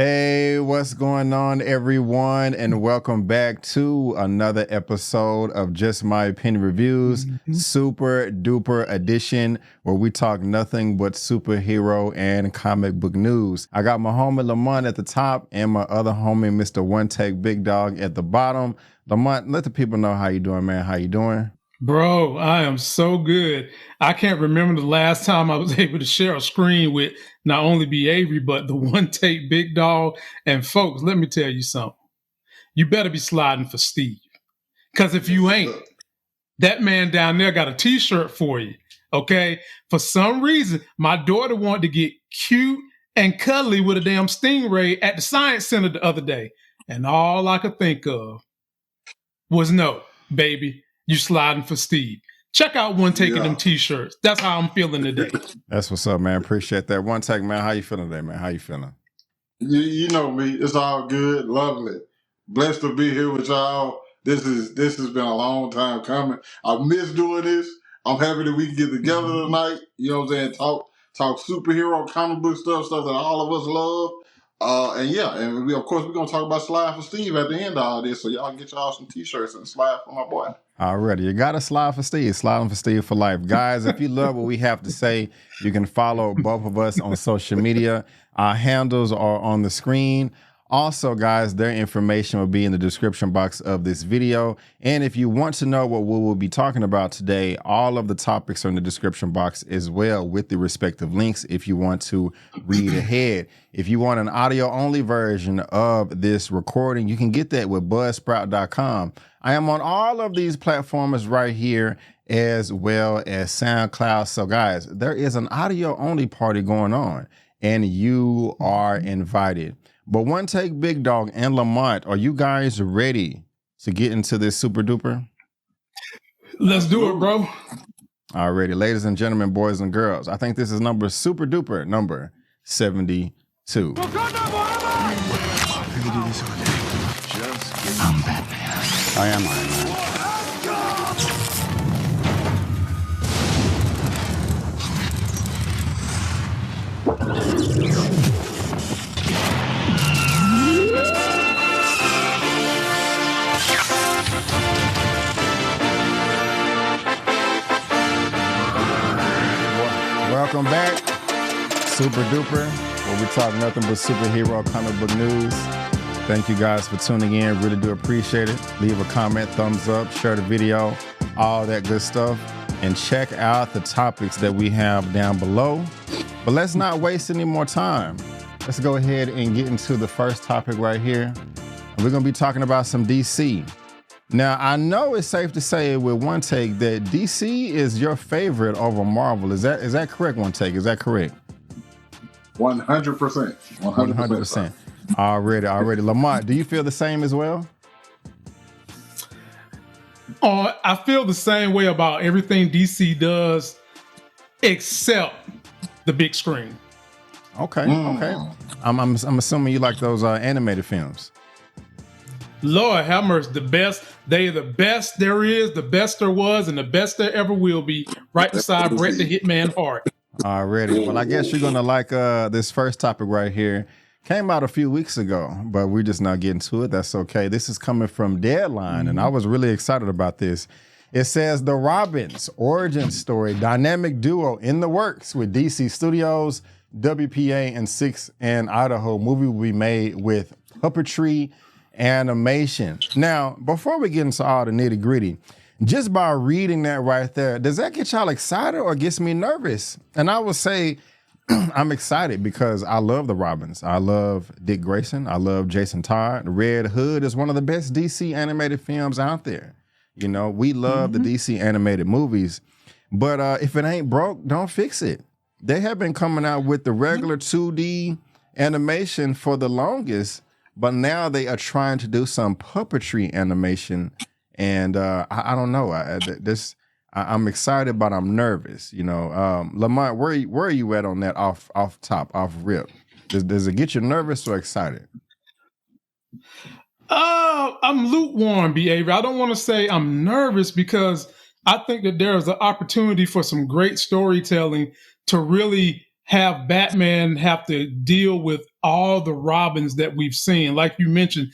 Hey, what's going on, everyone? And welcome back to another episode of Just My Opinion Reviews, Super Duper Edition, where we talk nothing but superhero and comic book news. I got my homie Lamont at the top and my other homie, Mr. One Take Big Dog, at the bottom. Lamont, let the people know how you doing, man. How you doing? Bro, I am so good. I can't remember the last time I was able to share a screen with not only B. Avery, but the One Take Big Dog. And folks, let me tell you something. You better be sliding for Steve. Because if you ain't, that man down there got a t-shirt for you. Okay? For some reason, my daughter wanted to get cute and cuddly with a damn stingray at the Science Center the other day. And all I could think of was no, baby. You sliding for Steve. Check out One Taking them t-shirts. That's how I'm feeling today. That's what's up, man. Appreciate that. One Take, man. How you feeling today, man? How you feeling? You know me. It's all good. Lovely. Blessed to be here with y'all. This has been a long time coming. I miss doing this. I'm happy that we can get together tonight. You know what I'm saying? Talk superhero comic book stuff that all of us love. And we, of course, we're gonna talk about Slide for Steve at the end of all this, so y'all can get y'all some t-shirts and slide for my boy. Already, you gotta slide for Steve. Sliding for Steve for life, guys. If you love what we have to say, you can follow both of us on social media. Our handles are on the screen. Also, guys, their information will be in the description box of this video. And if you want to know what we will be talking about today, all of the topics are in the description box as well with the respective links if you want to read ahead. If you want an audio-only version of this recording, you can get that with buzzsprout.com. I am on all of these platforms right here as well as SoundCloud. So, guys, there is an audio-only party going on, and you are invited. But One Take Big Dog and Lamont, are you guys ready to get into this super duper? Let's do it, bro. Alrighty, ladies and gentlemen, boys and girls, I think this is number super duper, number 72. I'm Batman. I am Iron Man. Welcome back, Super Duper, where we talk nothing but superhero comic book news. Thank you guys for tuning in. Really do appreciate it. Leave a comment, thumbs up, share the video, all that good stuff. And check out the topics that we have down below. But let's not waste any more time. Let's go ahead and get into the first topic right here. And we're going to be talking about some DC. Now, I know it's safe to say with One Take that DC is your favorite over Marvel. Is that correct, One Take? Is that correct? 100%. 100%. Already. Lamont, do you feel the same as well? I feel the same way about everything DC does, except the big screen. Okay. I'm assuming you like those animated films. Lord have mercy, the best. They're the best there is, the best there was, and the best there ever will be, right beside Bret the Hitman Hart. Already. Well, I guess you're going to like this first topic right here. Came out a few weeks ago, but we're just not getting to it. That's okay. This is coming from Deadline, and I was really excited about this. It says the Robins origin story, dynamic duo in the works with DC Studios, WPA, and 6 and Idaho. Movie will be made with puppetry animation. Now, before we get into all the nitty gritty, just by reading that right there, does that get y'all excited or gets me nervous? And I would say I'm excited because I love the Robins. I love Dick Grayson. I love Jason Todd. Red Hood is one of the best DC animated films out there. You know, we love the DC animated movies, but if it ain't broke, don't fix it. They have been coming out with the regular 2D animation for the longest, but now they are trying to do some puppetry animation, and I don't know. I'm excited, but I'm nervous. You know, Lamont, where are you at on that? Off rip. Does it get you nervous or excited? I'm lukewarm, behavior. I don't want to say I'm nervous because I think that there is an opportunity for some great storytelling to really have Batman have to deal with all the Robins that we've seen. Like you mentioned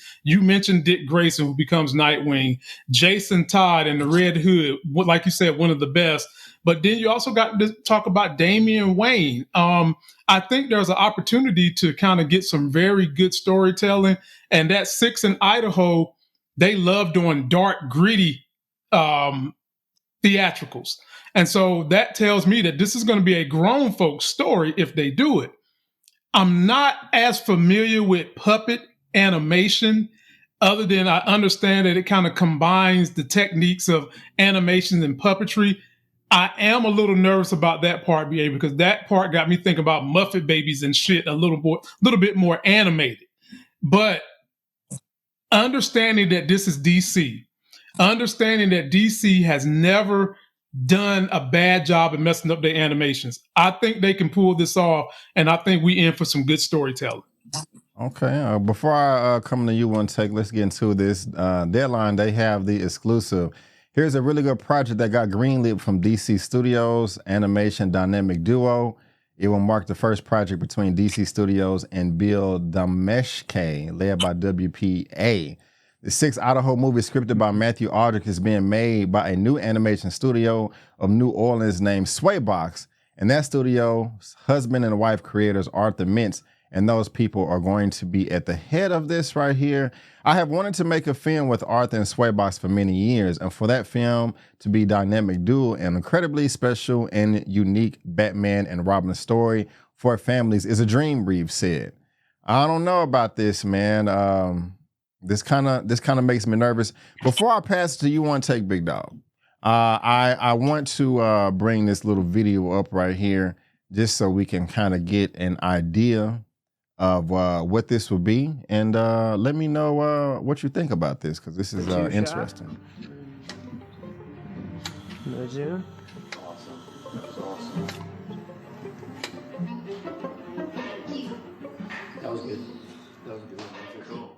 Dick Grayson, who becomes Nightwing, Jason Todd and the Red Hood, like you said, one of the best. But then you also got to talk about Damian Wayne. I think there's an opportunity to kind of get some very good storytelling. And that Six in Idaho, they love doing dark, gritty theatricals. And so that tells me that this is going to be a grown folks story if they do it. I'm not as familiar with puppet animation, other than I understand that it kind of combines the techniques of animation and puppetry. I am a little nervous about that part, BA, because that part got me thinking about Muppet Babies and shit a little bit more animated. But understanding that this is DC, understanding that DC has never done a bad job of messing up their animations, I think they can pull this off, and I think we in for some good storytelling. Okay, before I come to you one take, let's get into this. Deadline, they have the exclusive. Here's a really good project that got greenlit from DC Studios, animation dynamic duo. It will mark the first project between DC Studios and Bill Dameshke, led by WPA. The 6 Idaho movie scripted by Matthew Aldrich is being made by a new animation studio of New Orleans named Swaybox. And that studio's husband and wife creators, Arthur Mintz, and those people are going to be at the head of this right here. I have wanted to make a film with Arthur and Swaybox for many years, and for that film to be dynamic duo, an incredibly special and unique Batman and Robin story for families is a dream, Reeves said. I don't know about this, man. This kind of makes me nervous. Before I pass it to you, one take, Big Dog. I want to bring this little video up right here just so we can kind of get an idea of what this will be, and let me know what you think about this, because this is interesting. No, June? Awesome. That was awesome. That was good. That was a good one. Cool.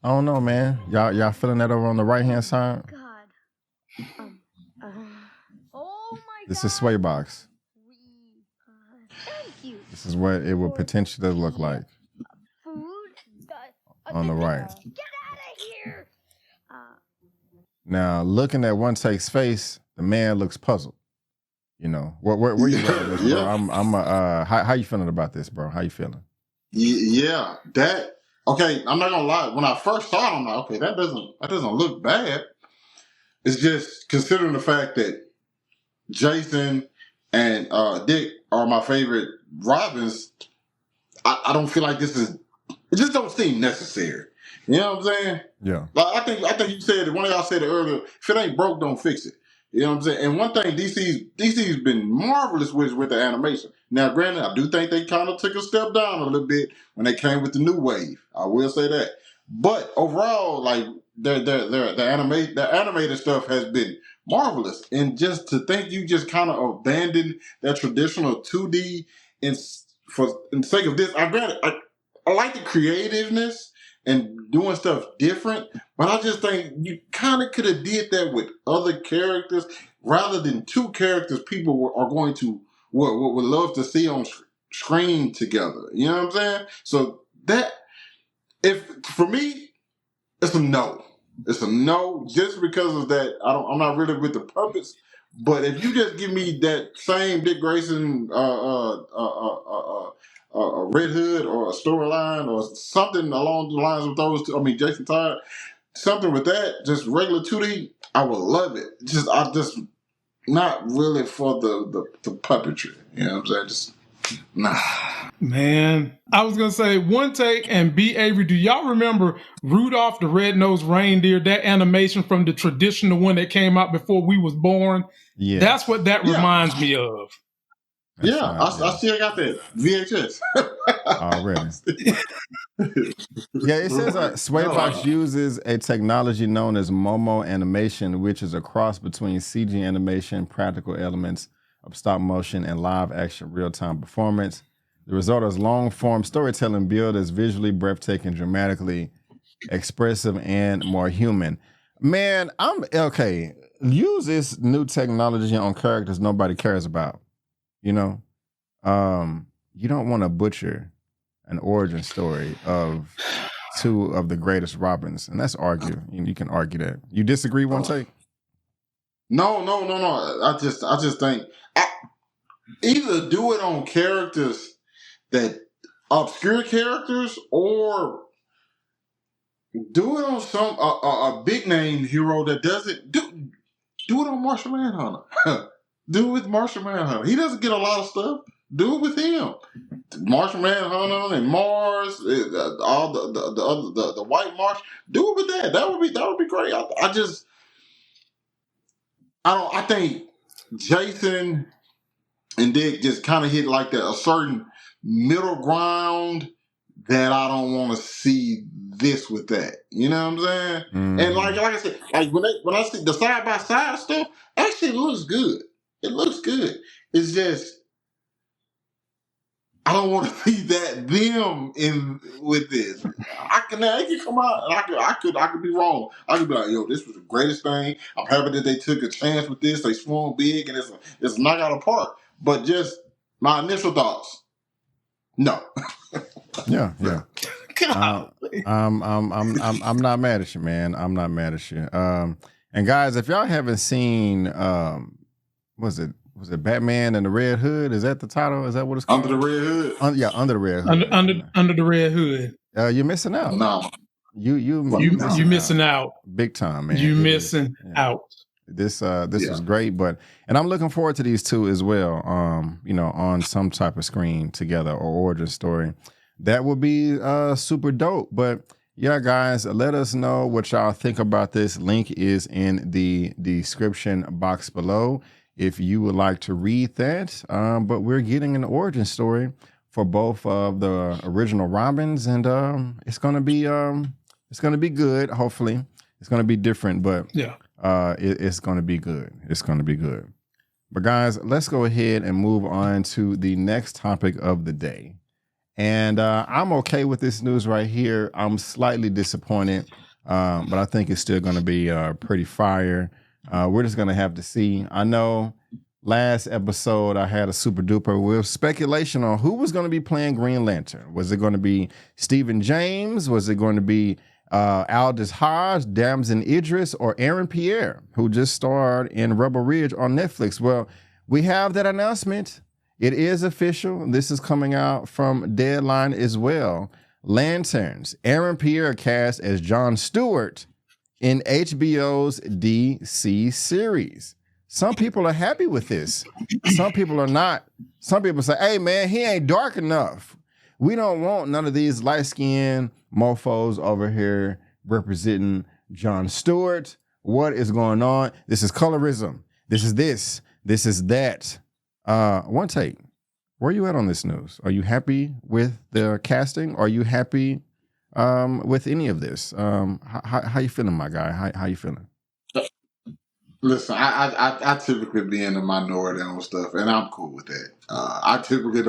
I don't know, man. Y'all feeling that over on the right hand side? God. Oh my God. This is Swaybox. Thank you. This is what it would potentially look like Food. on the right. Get out of here. Now, looking at one take's face, the man looks puzzled. You know, where you at with this, bro? Yeah. How you feeling about this, bro? How you feeling? Yeah, that. Okay, I'm not gonna lie. When I first saw it, I'm like, okay, that doesn't look bad. It's just considering the fact that Jason and Dick are my favorite Robins. I don't feel like this is. It just don't seem necessary. You know what I'm saying? Yeah. Like I think you said it. One of y'all said it earlier. If it ain't broke, don't fix it. You know what I'm saying? And one thing DC's been marvelous with the animation. Now, granted, I do think they kind of took a step down a little bit when they came with the new wave. I will say that. But overall, like the animated stuff has been marvelous. And just to think you just kind of abandoned that traditional 2D for the sake of this, I like the creativeness and doing stuff different, but I just think you kind of could have did that with other characters rather than two characters people are going to would love to see on screen together. You know what I'm saying? So that, if for me, it's a no. It's a no just because of that. I'm not really with the puppets, but if you just give me that same Dick Grayson a Red Hood or a storyline or something along the lines of those two. I mean, Jason Todd, something with that, just regular 2D, I would love it. I just not really for the puppetry. You know what I'm saying? Just nah. Man, I was gonna say one take and B. Avery. Do y'all remember Rudolph the Red-Nosed Reindeer? That animation from the traditional one that came out before we was born. Yeah. That's what that reminds me of. That's I still got that VHS already. Yeah, it says Swaybox uses a technology known as Momo animation, which is a cross between CG animation, practical elements of stop motion, and live action real-time performance. The result is long-form storytelling billed as visually breathtaking, dramatically expressive, and more human. Man, I'm okay. Use this new technology on characters nobody cares about. You know, you don't want to butcher an origin story of two of the greatest Robins, and that's argue. You can argue that. You disagree? One take. No. I just think either do it on characters that obscure characters, or do it on some a big name hero that doesn't do. Do it on Martian Manhunter. Do it with Martian Manhunter. He doesn't get a lot of stuff. Do it with him. Martian Manhunter and Mars, all the White Marsh. Do it with that. That would be great. I think Jason and Dick just kind of hit like a certain middle ground that I don't want to see this with that. You know what I'm saying? And like I said, like when I see the side by side stuff, actually it looks good. It looks good. It's just I don't want to see them in with this. They can come out and I could be wrong. I could be like, yo, this was the greatest thing. I'm happy that they took a chance with this. They swung big and it's a knock out of the park. But just my initial thoughts, no. Yeah. I'm not mad at you, man. I'm not mad at you. And guys, if y'all haven't seen, was it Batman and the Red Hood? Is that the title? Is that what it's called? Under the Red Hood. Under the Red Hood. Under the Red Hood. You're missing out. No. You missing out big time, man. You missing out. This was great, and I'm looking forward to these two as well. On some type of screen together or origin story. That would be super dope. But yeah, guys, let us know what y'all think about this. Link is in the description box below if you would like to read that. But we're getting an origin story for both of the original Robins, and it's gonna be good. Hopefully, it's gonna be different, but yeah. It's going to be good. It's going to be good. But guys, let's go ahead and move on to the next topic of the day. And I'm okay with this news right here. I'm slightly disappointed, but I think it's still going to be pretty fire. We're just going to have to see. I know last episode I had a super duper with speculation on who was going to be playing Green Lantern. Was it going to be Stephen James? Was it going to be Aldous Hodge, Damson Idris, or Aaron Pierre, who just starred in Rebel Ridge on Netflix? Well, we have that announcement. It is official. This is coming out from Deadline as well. Lanterns. Aaron Pierre cast as John Stewart in HBO's DC series. Some people are happy with this. Some people are not. Some people say, hey, man, he ain't dark enough. We don't want none of these light-skinned mofos over here representing John Stewart. What is going on? This is colorism. This is this. This is that. One take. Where are you at on this news? Are you happy with the casting? Are you happy with any of this? How you feeling, my guy? How you feeling? Listen, I typically be in the minority on stuff, and I'm cool with that. I typically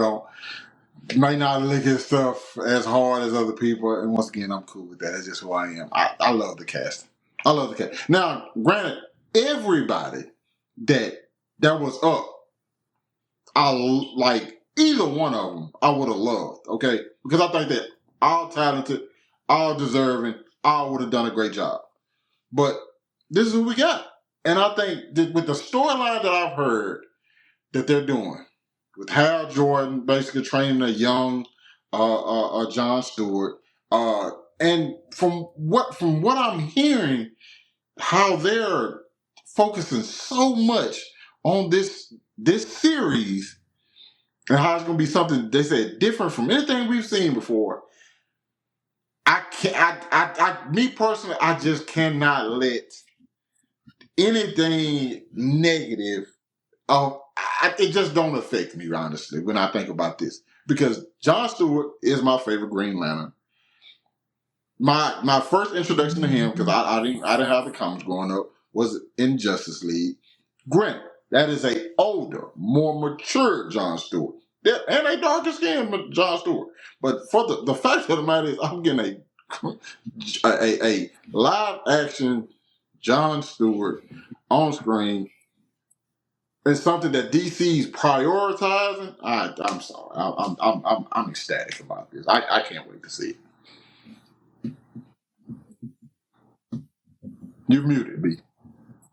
might not look at stuff as hard as other people, and once again, I'm cool with that. That's just who I am. I love the casting. I love the cast. Now, granted, everybody that was up, I like either one of them. I would have loved, okay, because I think that all talented, all deserving, all would have done a great job. But this is who we got, and I think that with the storyline that I've heard that they're doing, with Hal Jordan basically training a young John Stewart, and from what I'm hearing, how they're focusing so much on this series and how it's going to be something they said different from anything we've seen before. Me personally, I just cannot let anything negative. It just don't affect me, honestly, when I think about this. Because John Stewart is my favorite Green Lantern. My first introduction to him, because I didn't have the comics growing up, was in Justice League. Granted, that is a older, more mature John Stewart. And a darker skinned John Stewart. But for the fact of the matter is, I'm getting a live action John Stewart on screen is something that DC's prioritizing. I'm sorry. I'm ecstatic about this. I can't wait to see it. You're muted, B.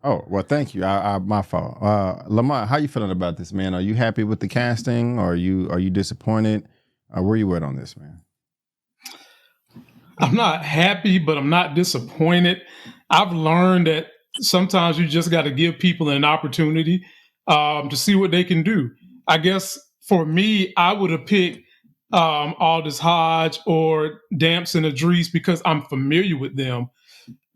Oh, well, thank you. My fault. Lamont, how you feeling about this, man? Are you happy with the casting? Or are you disappointed? Where you at on this, man? I'm not happy, but I'm not disappointed. I've learned that sometimes you just got to give people an opportunity to see what they can do. I guess for me, I would have picked Aldous Hodge or Damson Idris because I'm familiar with them.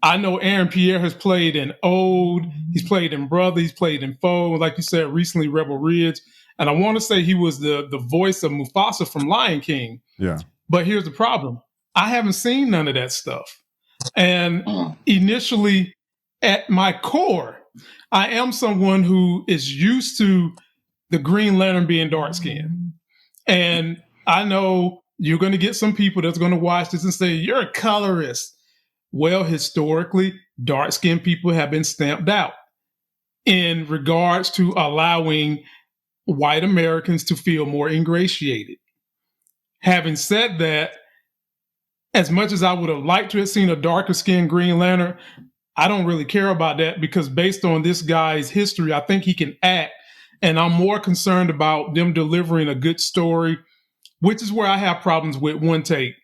I know Aaron Pierre has played in Ode, he's played in Brother, he's played in Foe, like you said, recently Rebel Ridge. And I want to say he was the voice of Mufasa from Lion King. Yeah. But here's the problem. I haven't seen none of that stuff. And initially, at my core, I am someone who is used to the Green Lantern being dark skinned. And I know you're going to get some people that's going to watch this and say, you're a colorist. Well, historically, dark-skinned people have been stamped out in regards to allowing white Americans to feel more ingratiated. Having said that, as much as I would have liked to have seen a darker-skinned Green Lantern, I don't really care about that because based on this guy's history, I think he can act, and I'm more concerned about them delivering a good story, which is where I have problems with One Take.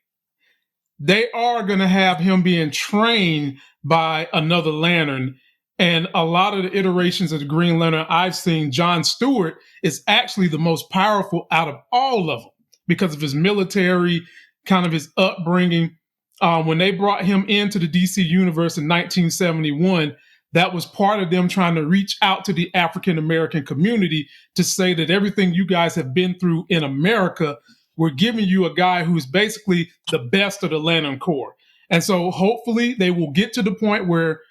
They are going to have him being trained by another Lantern. And a lot of the iterations of the Green Lantern I've seen, John Stewart is actually the most powerful out of all of them because of his military, kind of his upbringing. When they brought him into the DC universe in 1971, that was part of them trying to reach out to the African-American community to say that everything you guys have been through in America, we're giving you a guy who's basically the best of the Lantern Corps. And so hopefully they will get to the point where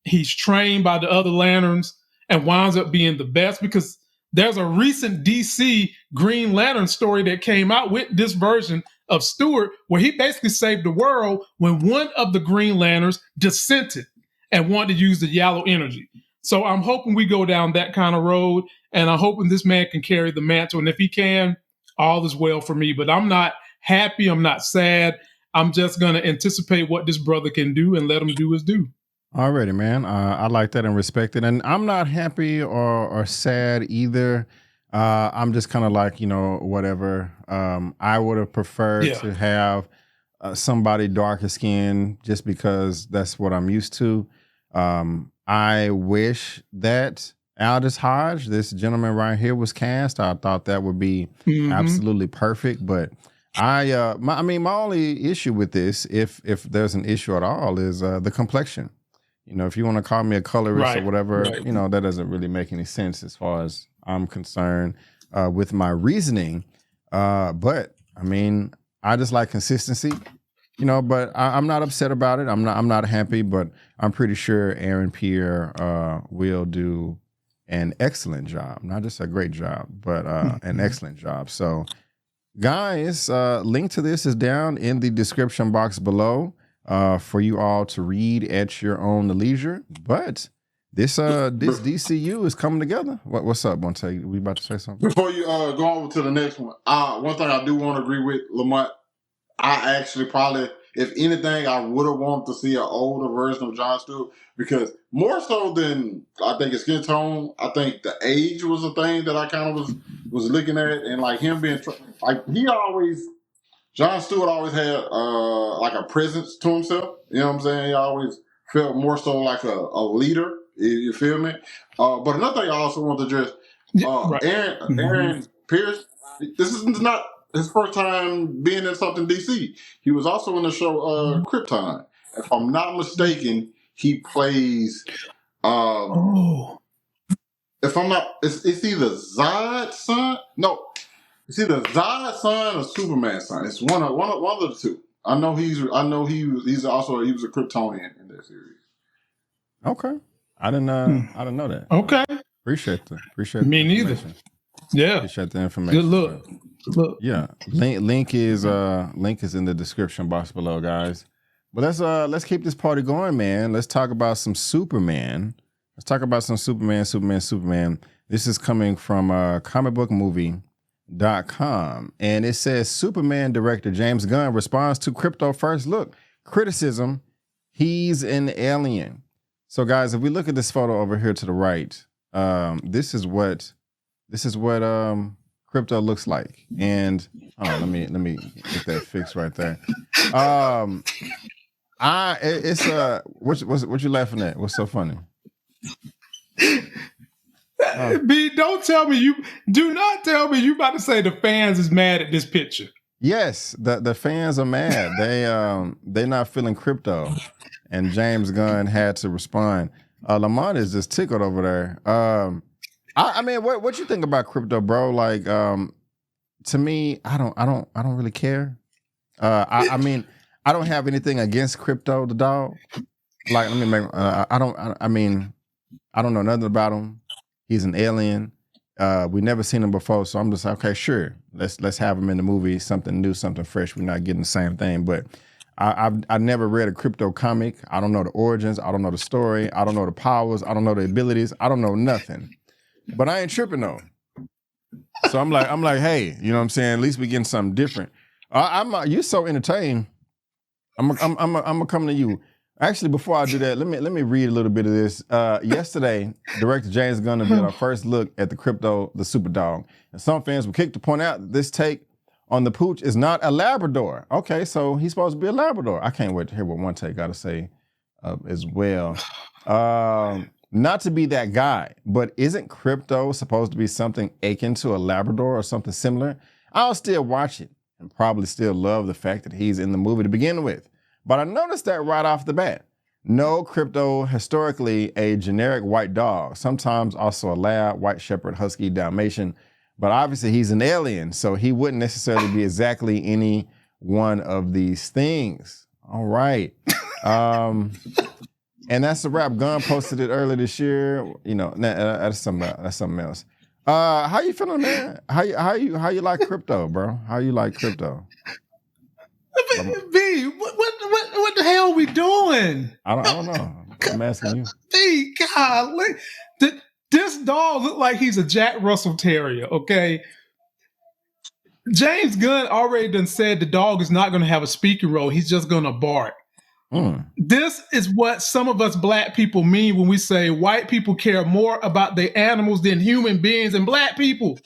he's trained by the other Lanterns and winds up being the best, because there's a recent DC Green Lantern story that came out with this version of Stewart where he basically saved the world when one of the Green Lanterns dissented and wanted to use the yellow energy. So I'm hoping we go down that kind of road, and I'm hoping this man can carry the mantle. And if he can, all is well for me. But I'm not happy. I'm not sad. I'm just going to anticipate what this brother can do and let him do his due. Alrighty, man. I like that and respect it. And I'm not happy or sad either. I'm just kind of like, whatever. I would have preferred to have somebody darker skinned just because that's what I'm used to. I wish that Aldous Hodge, this gentleman right here, was cast. I thought that would be absolutely perfect. But my only issue with this, if there's an issue at all, is the complexion. If you want to call me a colorist or whatever, that doesn't really make any sense as far as I'm concerned with my reasoning. But I just like consistency, but I'm not upset about it. I'm not happy, but I'm pretty sure Aaron Pierre will do an excellent job. Not just a great job, but an excellent job. So guys, link to this is down in the description box below. For you all to read at your own leisure. But this DCU is coming together. What's up, Monte? We about to say something? Before you go over to the next one, one thing I do want to agree with Lamont, I actually probably, if anything, I would have wanted to see an older version of John Stewart, because more so than I think his skin tone, I think the age was a thing that I kind of was looking at, and like him being John Stewart always had like a presence to himself. You know what I'm saying? He always felt more so like a leader. You feel me? But another thing I also want to address, Aaron Pierce, this is not his first time being in something DC. He was also in the show Krypton. If I'm not mistaken, he plays... if I'm not... It's either Zod's son? No. It's either Zod's son or Superman's son. It's one of the two. I know he was a Kryptonian in that series. Okay, I didn't know that. Okay, appreciate me neither. Yeah, appreciate the information. Good look. Yeah, link is in the description box below, guys. But let's keep this party going, man. Let's talk about some Superman. Let's talk about some Superman. This is coming from comicbookmovie.com. And it says Superman director James Gunn responds to Krypto first look criticism. He's an alien. So guys, if we look at this photo over here to the right, this is what Krypto looks like. And let me get that fixed right there. What you laughing at? What's so funny? B, do not tell me you about to say the fans is mad at this picture. Yes, the fans are mad. They're not feeling Krypto, and James Gunn had to respond. Lamont is just tickled over there. I mean, what you think about Krypto, bro? Like, to me, I don't really care. I mean, I don't have anything against Krypto the dog. Like, let me make. I don't know nothing about him. He's an alien. We never seen him before, so I'm just like, okay, sure. Let's have him in the movie. Something new, something fresh. We're not getting the same thing, but I never read a Krypto comic. I don't know the origins. I don't know the story. I don't know the powers. I don't know the abilities. I don't know nothing. But I ain't tripping though. So I'm like, hey, you know what I'm saying? At least we getting something different. You're so entertained. I'm gonna come to you. Actually, before I do that, let me read a little bit of this. Yesterday, director James Gunn did our first look at the Krypto, the super dog. And some fans were quick to point out that this take on the pooch is not a Labrador. Okay, so he's supposed to be a Labrador. I can't wait to hear what one take got to say as well. Not to be that guy, but isn't Krypto supposed to be something akin to a Labrador or something similar? I'll still watch it and probably still love the fact that he's in the movie to begin with. But I noticed that right off the bat. No, Krypto, historically a generic white dog, sometimes also a lab, white shepherd, husky, Dalmatian, but obviously he's an alien, so he wouldn't necessarily be exactly any one of these things. All right. And that's the wrap. Gunn posted it earlier this year. You know, that's something else. How you feeling, man? How you like Krypto, bro? How you like Krypto? B, what the hell are we doing? I don't know. I'm asking you. B, God, this dog look like he's a Jack Russell Terrier, okay? James Gunn already done said the dog is not going to have a speaking role. He's just going to bark. This is what some of us black people mean when we say white people care more about their animals than human beings and black people.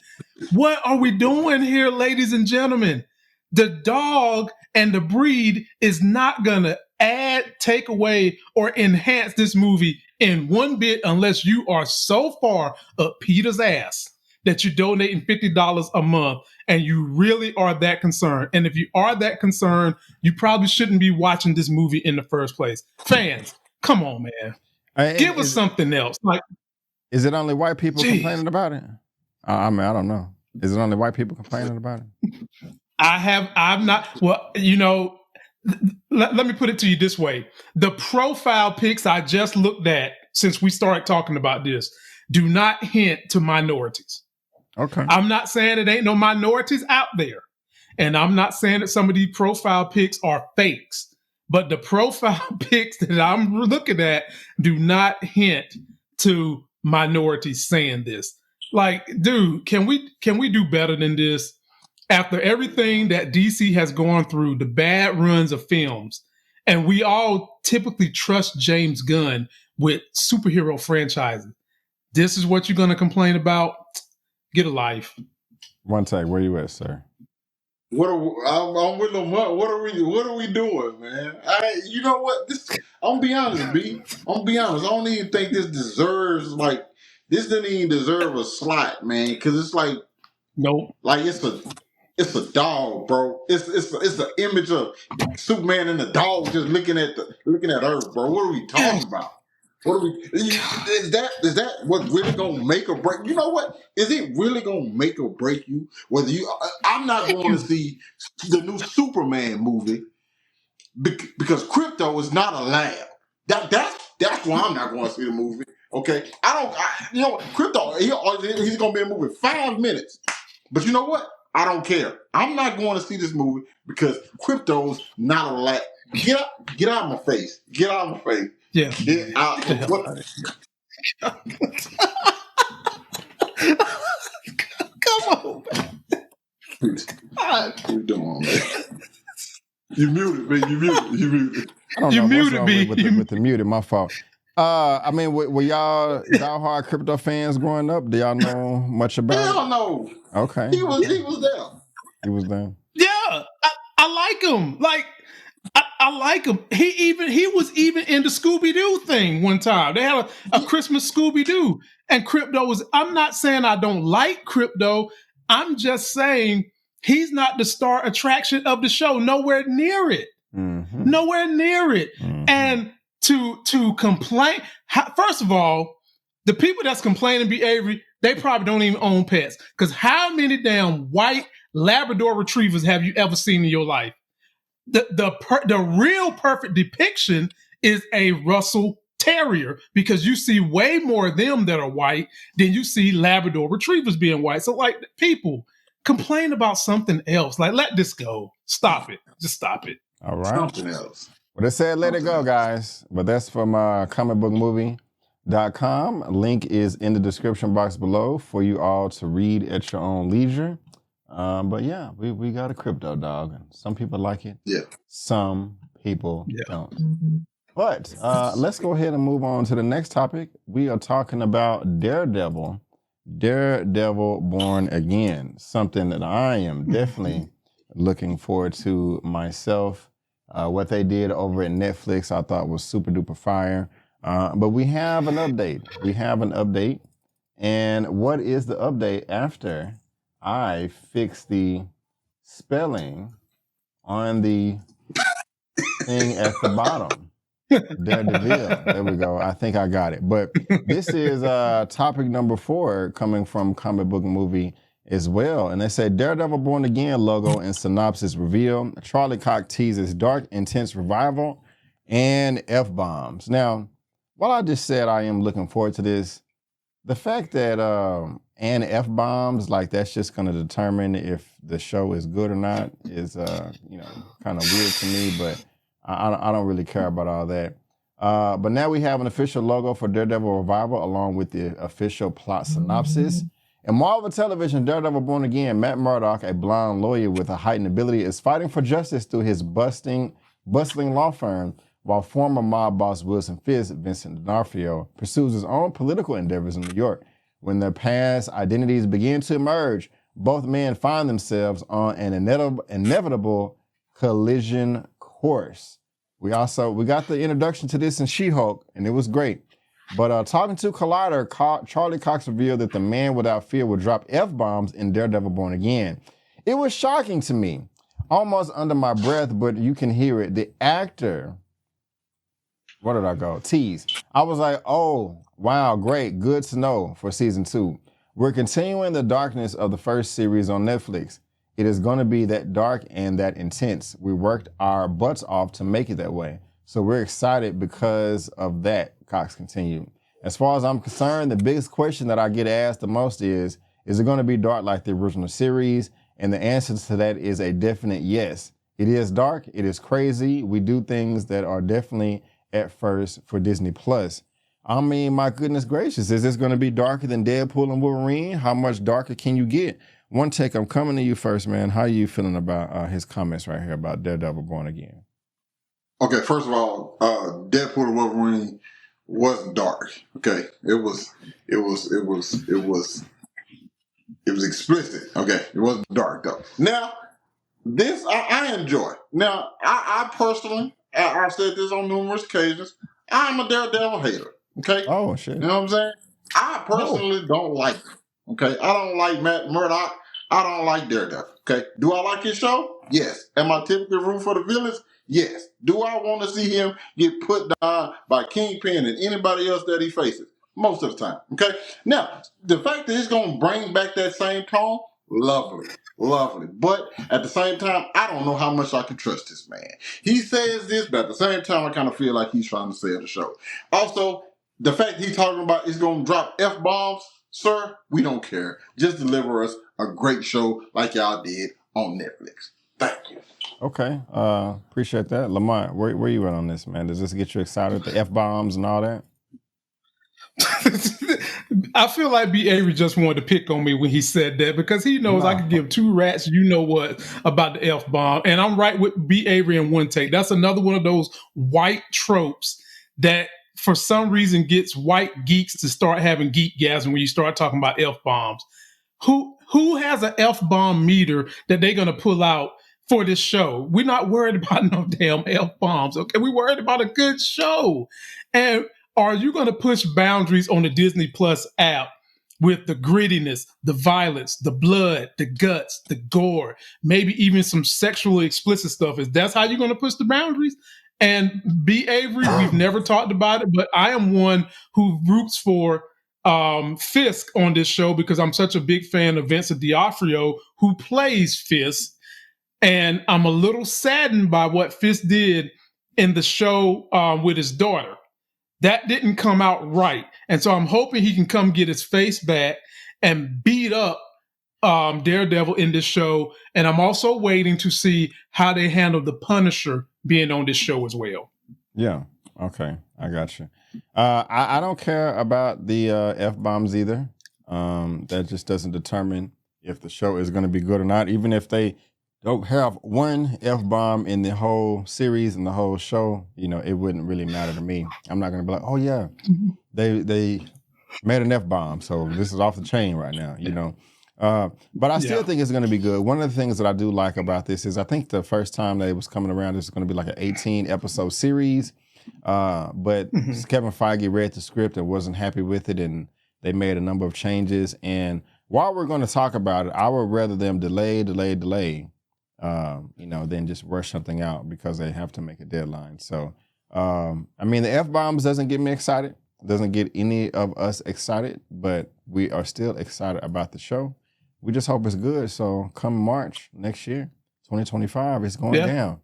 What are we doing here, ladies and gentlemen? The dog and the breed is not going to add, take away, or enhance this movie in one bit unless you are so far up Peter's ass that you're donating $50 a month and you really are that concerned. And if you are that concerned, you probably shouldn't be watching this movie in the first place. Fans, come on, man. Give us something else. Like, is it only white people complaining about it? I mean, I don't know. Is it only white people complaining about it? I'm not, well, you know, let me put it to you this way. The profile pics I just looked at since we started talking about this do not hint to minorities. Okay. I'm not saying it ain't no minorities out there. And I'm not saying that some of these profile pics are fakes. But the profile pics that I'm looking at do not hint to minorities saying this. Like, dude, can we do better than this? After everything that DC has gone through, the bad runs of films, and we all typically trust James Gunn with superhero franchises, this is what you're going to complain about? Get a life. One take. Where you at, sir? I'm with Lamont. What are we doing, man? You know what? I'm gonna be honest, B. I'm gonna be honest. I don't even think this deserves this didn't even deserve a slot, man. Because it's like, nope. Like it's a dog, bro. It's the image of Superman and the dog just looking at Earth, bro. What are we talking about? Is that what really gonna make or break? You know what? Is it really gonna make or break you? I'm not going to see the new Superman movie because Krypto is not a lab. That's why I'm not going to see the movie. Okay, Krypto. He's gonna be in the movie 5 minutes, but you know what? I don't care. I'm not going to see this movie because Krypto's not a lab. Get out of my face. Get out of my face. Yeah. Get out. Get the hell What? out of here. Come on, man. What you doing, man? You muted, man. You muted. I don't You know what's muted wrong me. with the muted. My fault. I mean, were y'all diehard crypto fans growing up? Do y'all know much about Hell no. it? Okay. He was there. He was there. Yeah, I like him. Like I like him. He was even in the Scooby Doo thing one time. They had a Christmas Scooby Doo, and Krypto was. I'm not saying I don't like Krypto. I'm just saying he's not the star attraction of the show. Nowhere near it. Mm-hmm. Nowhere near it. Mm-hmm. And to complain. First of all, the people that's complaining, be Avery, they probably don't even own pets. Because how many damn white Labrador retrievers have you ever seen in your life? The real perfect depiction is a Russell Terrier, because you see way more of them that are white than you see Labrador retrievers being white. So, like, people complain about something else. Like, let this go. Stop it. Just stop it. All right. Something else. Well, they said let it go, guys. But that's from comicbookmovie.com. Link is in the description box below for you all to read at your own leisure. But yeah, we got a Krypto Dog. And some people like it. Yeah. Some people don't. But let's go ahead and move on to the next topic. We are talking about Daredevil. Daredevil Born Again. Something that I am definitely looking forward to myself. What they did over at Netflix, I thought was super duper fire. But we have an update. And what is the update after I fixed the spelling on the thing at the bottom? Daredevil. There we go. I think I got it. But this is topic number 4 coming from Comic Book Movie as well. And they say Daredevil Born Again logo and synopsis reveal. Charlie Cox teases dark, intense revival and F-bombs. Now, while I just said I am looking forward to this, the fact that and F-bombs, like that's just going to determine if the show is good or not is, kind of weird to me, but I don't really care about all that. But now we have an official logo for Daredevil Revival along with the official plot synopsis. In Marvel Television, Daredevil Born Again, Matt Murdock, a blonde lawyer with a heightened ability, is fighting for justice through his bustling law firm, while former mob boss Wilson Fisk, Vincent D'Onofrio, pursues his own political endeavors in New York. When their past identities begin to emerge, both men find themselves on an inevitable collision course. We got the introduction to this in She-Hulk, and it was great. But talking to Collider, Charlie Cox revealed that the man without fear would drop F-bombs in Daredevil Born Again. It was shocking to me, almost under my breath, but you can hear it. The actor, where did I go? Tease. I was like, oh, wow, great, good to know for season 2. We're continuing the darkness of the first series on Netflix. It is going to be that dark and that intense. We worked our butts off to make it that way. So we're excited because of that, Cox continued. As far as I'm concerned, the biggest question that I get asked the most is it going to be dark like the original series? And the answer to that is a definite yes. It is dark. It is crazy. We do things that are definitely at first for Disney+. I mean, my goodness gracious, is this going to be darker than Deadpool and Wolverine? How much darker can you get? One take, I'm coming to you first, man. How are you feeling about his comments right here about Daredevil Born Again? Okay, first of all, Deadpool and Wolverine wasn't dark. Okay, it was explicit. Okay, it wasn't dark though. Now, this I enjoy. Now, I personally, I've said this on numerous occasions. I'm a Daredevil hater. Okay. Oh shit. You know what I'm saying? I personally don't like him. Okay. I don't like Matt Murdock. I don't like Daredevil. Okay. Do I like his show? Yes. Am I typically rooting for the villains? Yes. Do I want to see him get put down by Kingpin and anybody else that he faces? Most of the time. Okay. Now, the fact that he's going to bring back that same tone, lovely. Lovely. But at the same time, I don't know how much I can trust this man. He says this, but at the same time, I kind of feel like he's trying to sell the show. Also, the fact he's talking about he's going to drop F-bombs, sir, we don't care. Just deliver us a great show like y'all did on Netflix. Thank you. Okay. Appreciate that. Lamont, where you at on this, man? Does this get you excited? The F-bombs and all that? I feel like B. Avery just wanted to pick on me when he said that because he knows I No. could give two rats, you know what, about the F bomb. And I'm right with B. Avery in one take. That's another one of those white tropes that for some reason gets white geeks to start having geekgasm when you start talking about F bombs. Who has an F bomb meter that they're gonna pull out for this show? We're not worried about no damn F bombs, okay? We're worried about a good show. And are you going to push boundaries on the Disney Plus app with the grittiness, the violence, the blood, the guts, the gore, maybe even some sexually explicit stuff? Is that's how you're going to push the boundaries? And B. Avery, we've never talked about it, but I am one who roots for Fisk on this show because I'm such a big fan of Vincent D'Onofrio, who plays Fisk. And I'm a little saddened by what Fisk did in the show with his daughter. That didn't come out right. And so I'm hoping he can come get his face back and beat up Daredevil in this show. And I'm also waiting to see how they handle the Punisher being on this show as well. Yeah. Okay. I got you. I don't care about the F-bombs either. That just doesn't determine if the show is going to be good or not. Even if they don't have one F-bomb in the whole series and the whole show, you know, it wouldn't really matter to me. I'm not going to be like, oh yeah, they made an F-bomb, so this is off the chain right now, you know. But I still think it's going to be good. One of the things that I do like about this is I think the first time that it was coming around, this is going to be like an 18 episode series. But Kevin Feige read the script and wasn't happy with it, and they made a number of changes. And while we're going to talk about it, I would rather them delay, you know, than just rush something out because they have to make a deadline. So, I mean, the F-bombs doesn't get me excited. Doesn't get any of us excited, but we are still excited about the show. We just hope it's good. So come March next year, 2025, it's going down.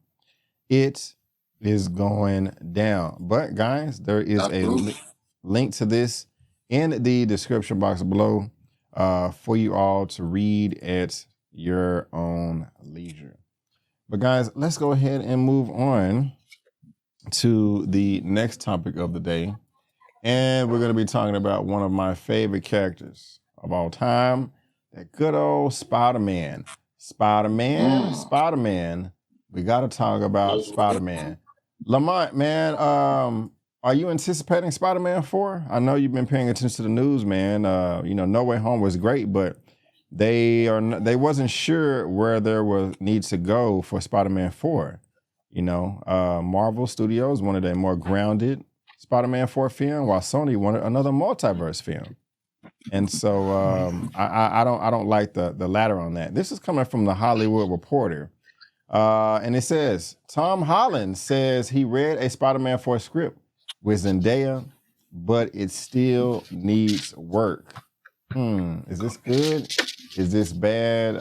It is going down. But guys, there is a link to this in the description box below for you all to read at your own leisure. But guys, let's go ahead and move on to the next topic of the day. And we're going to be talking about one of my favorite characters of all time, that good old Spider-Man. Spider-Man. We got to talk about Spider-Man. Lamont, man, are you anticipating Spider-Man 4? I know you've been paying attention to the news, man. You know, No Way Home was great, but they wasn't sure where there needs to go for Spider-Man 4. You know, Marvel Studios wanted a more grounded Spider-Man 4 film, while Sony wanted another multiverse film. And so I don't like the latter on that. This is coming from the Hollywood Reporter. And it says, Tom Holland says he read a Spider-Man 4 script with Zendaya, but it still needs work. Is this good? Is this bad?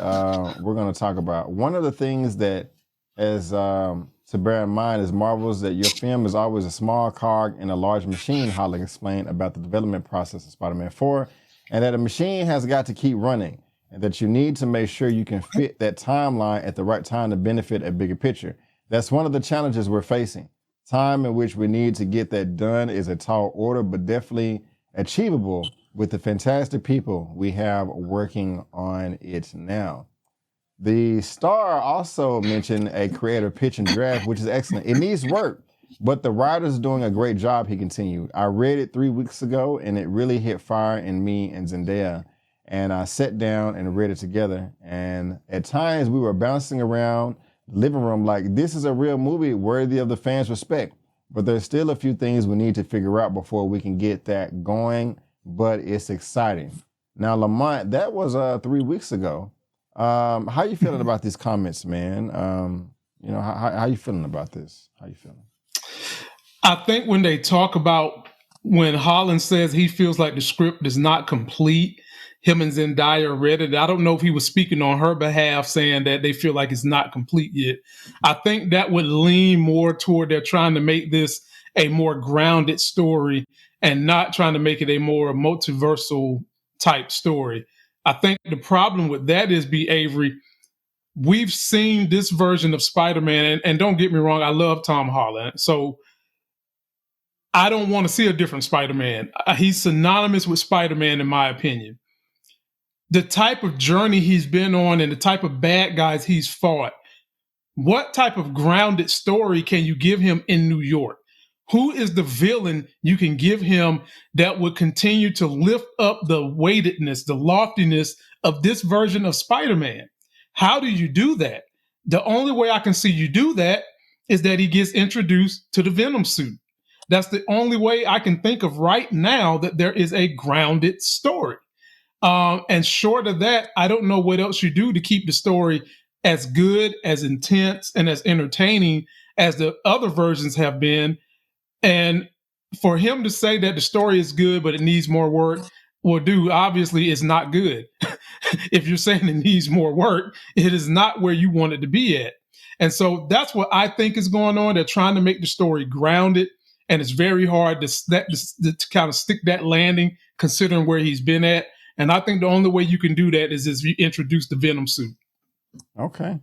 We're going to talk about one of the things that to bear in mind is Marvel's that your film is always a small cog in a large machine, Holland explained about the development process of Spider-Man 4, and that a machine has got to keep running, and that you need to make sure you can fit that timeline at the right time to benefit a bigger picture. That's one of the challenges we're facing. Time in which we need to get that done is a tall order, but definitely achievable with the fantastic people we have working on it now. The Star also mentioned a creative pitch and draft, which is excellent. It needs work, but the writer's doing a great job, he continued. I read it 3 weeks ago, and it really hit fire in me and Zendaya. And I sat down and read it together. And at times, we were bouncing around the living room like, this is a real movie worthy of the fans' respect. But there's still a few things we need to figure out before we can get that going. But it's exciting. Now, Lamont, that was 3 weeks ago. How you feeling about these comments, man? You know, how you feeling about this? How you feeling? I think when they talk about when Holland says he feels like the script is not complete, him and Zendaya read it. I don't know if he was speaking on her behalf, saying that they feel like it's not complete yet. I think that would lean more toward they're trying to make this a more grounded story and not trying to make it a more multiversal type story. I think the problem with that is, B. Avery, we've seen this version of Spider-Man, and don't get me wrong, I love Tom Holland. So I don't want to see a different Spider-Man. He's synonymous with Spider-Man, in my opinion. The type of journey he's been on and the type of bad guys he's fought, what type of grounded story can you give him in New York? Who is the villain you can give him that would continue to lift up the weightedness, the loftiness of this version of Spider-Man? How do you do that? The only way I can see you do that is that he gets introduced to the Venom suit. That's the only way I can think of right now that there is a grounded story. And short of that, I don't know what else you do to keep the story as good, as intense, and as entertaining as the other versions have been. And for him to say that the story is good, but it needs more work, well, dude, obviously it's not good. If you're saying it needs more work, it is not where you want it to be at. And so that's what I think is going on. They're trying to make the story grounded, and it's very hard to kind of stick that landing considering where he's been at. And I think the only way you can do that is if you introduce the Venom suit. Okay.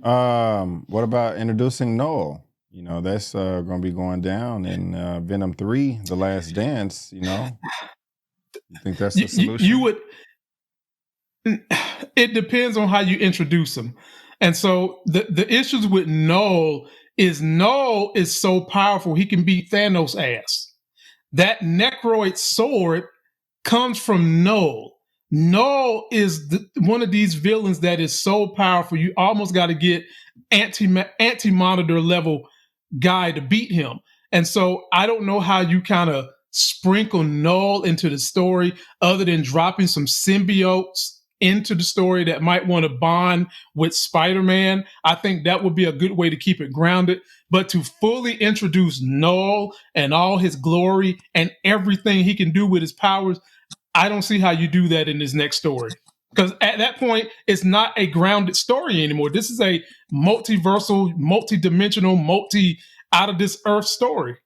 What about introducing Noel? You know, that's going to be going down in Venom 3, The Last Dance, you know. You think that's the solution? You would. It depends on how you introduce him. And so the issues with Noel is so powerful, he can beat Thanos' ass. That Necroid sword comes from Noel. Noel is one of these villains that is so powerful, you almost got to get anti-monitor level guy to beat him. And so I don't know how you kind of sprinkle Noel into the story other than dropping some symbiotes into the story that might want to bond with Spider-Man. I think that would be a good way to keep it grounded. But to fully introduce Noel and all his glory and everything he can do with his powers, I don't see how you do that in this next story. Because at that point, it's not a grounded story anymore. This is a multiversal, multi-dimensional, out-of-this-earth story.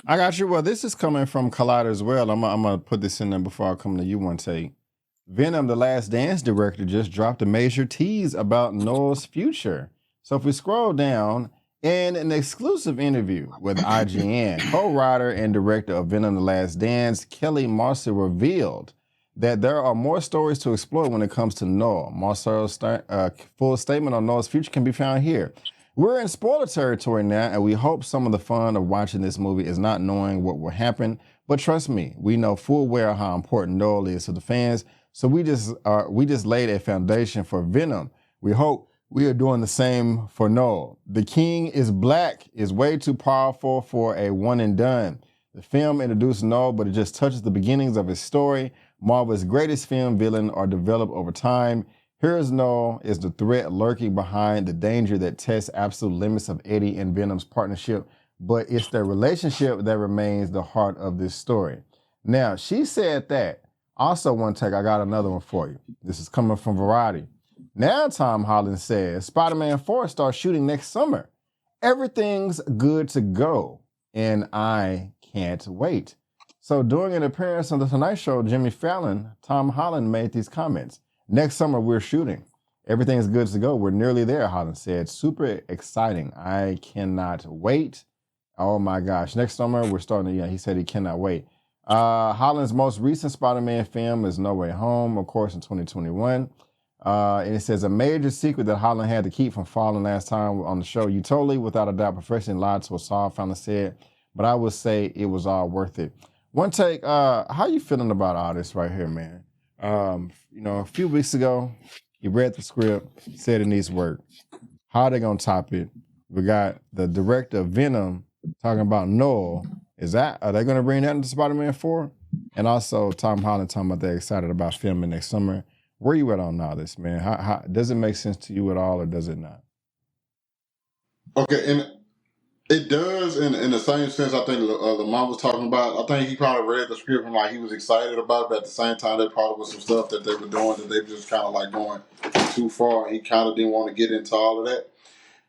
I got you. Well, this is coming from Collider as well. I'm going to put this in there before I come to you one take. Venom, The Last Dance director, just dropped a major tease about Noel's future. So if we scroll down, in an exclusive interview with IGN, co-writer and director of Venom, The Last Dance, Kelly Marcy revealed that there are more stories to explore when it comes to Noel. Marcel's full statement on Noel's future can be found here. We're in spoiler territory now, and we hope some of the fun of watching this movie is not knowing what will happen. But trust me, we know full well how important Noel is to the fans. So we just laid a foundation for Venom. We hope we are doing the same for Noel. The King is Black is way too powerful for a one and done. The film introduced Noel, but it just touches the beginnings of his story. Marvel's greatest film villain are developed over time. Here's Noel is the threat lurking behind the danger that tests absolute limits of Eddie and Venom's partnership, but it's their relationship that remains the heart of this story. Now, she said that. Also, one take, I got another one for you. This is coming from Variety. Now, Tom Holland says Spider-Man 4 starts shooting next summer. Everything's good to go, and I can't wait. So during an appearance on The Tonight Show, Jimmy Fallon, Tom Holland made these comments. Next summer, we're shooting. Everything's good to go. We're nearly there, Holland said. Super exciting. I cannot wait. Oh, my gosh. Next summer, we're starting to, he said he cannot wait. Holland's most recent Spider-Man film is No Way Home, of course, in 2021. And it says a major secret that Holland had to keep from falling last time on the show. You totally, without a doubt, professionally lied to us all, Fallon said. But I would say it was all worth it. One take, how you feeling about all this right here, man? A few weeks ago, you read the script, said it needs work. How are they going to top it? We got the director of Venom talking about Noel. Are they going to bring that into Spider-Man 4? And also Tom Holland talking about they're excited about filming next summer. Where you at on all this, man? How does it make sense to you at all, or does it not? Okay, and it does in the same sense I think Lamont was talking about. I think he probably read the script and like he was excited about it, but at the same time there probably was some stuff that they were doing that they were just kind of like going too far. He kind of didn't want to get into all of that.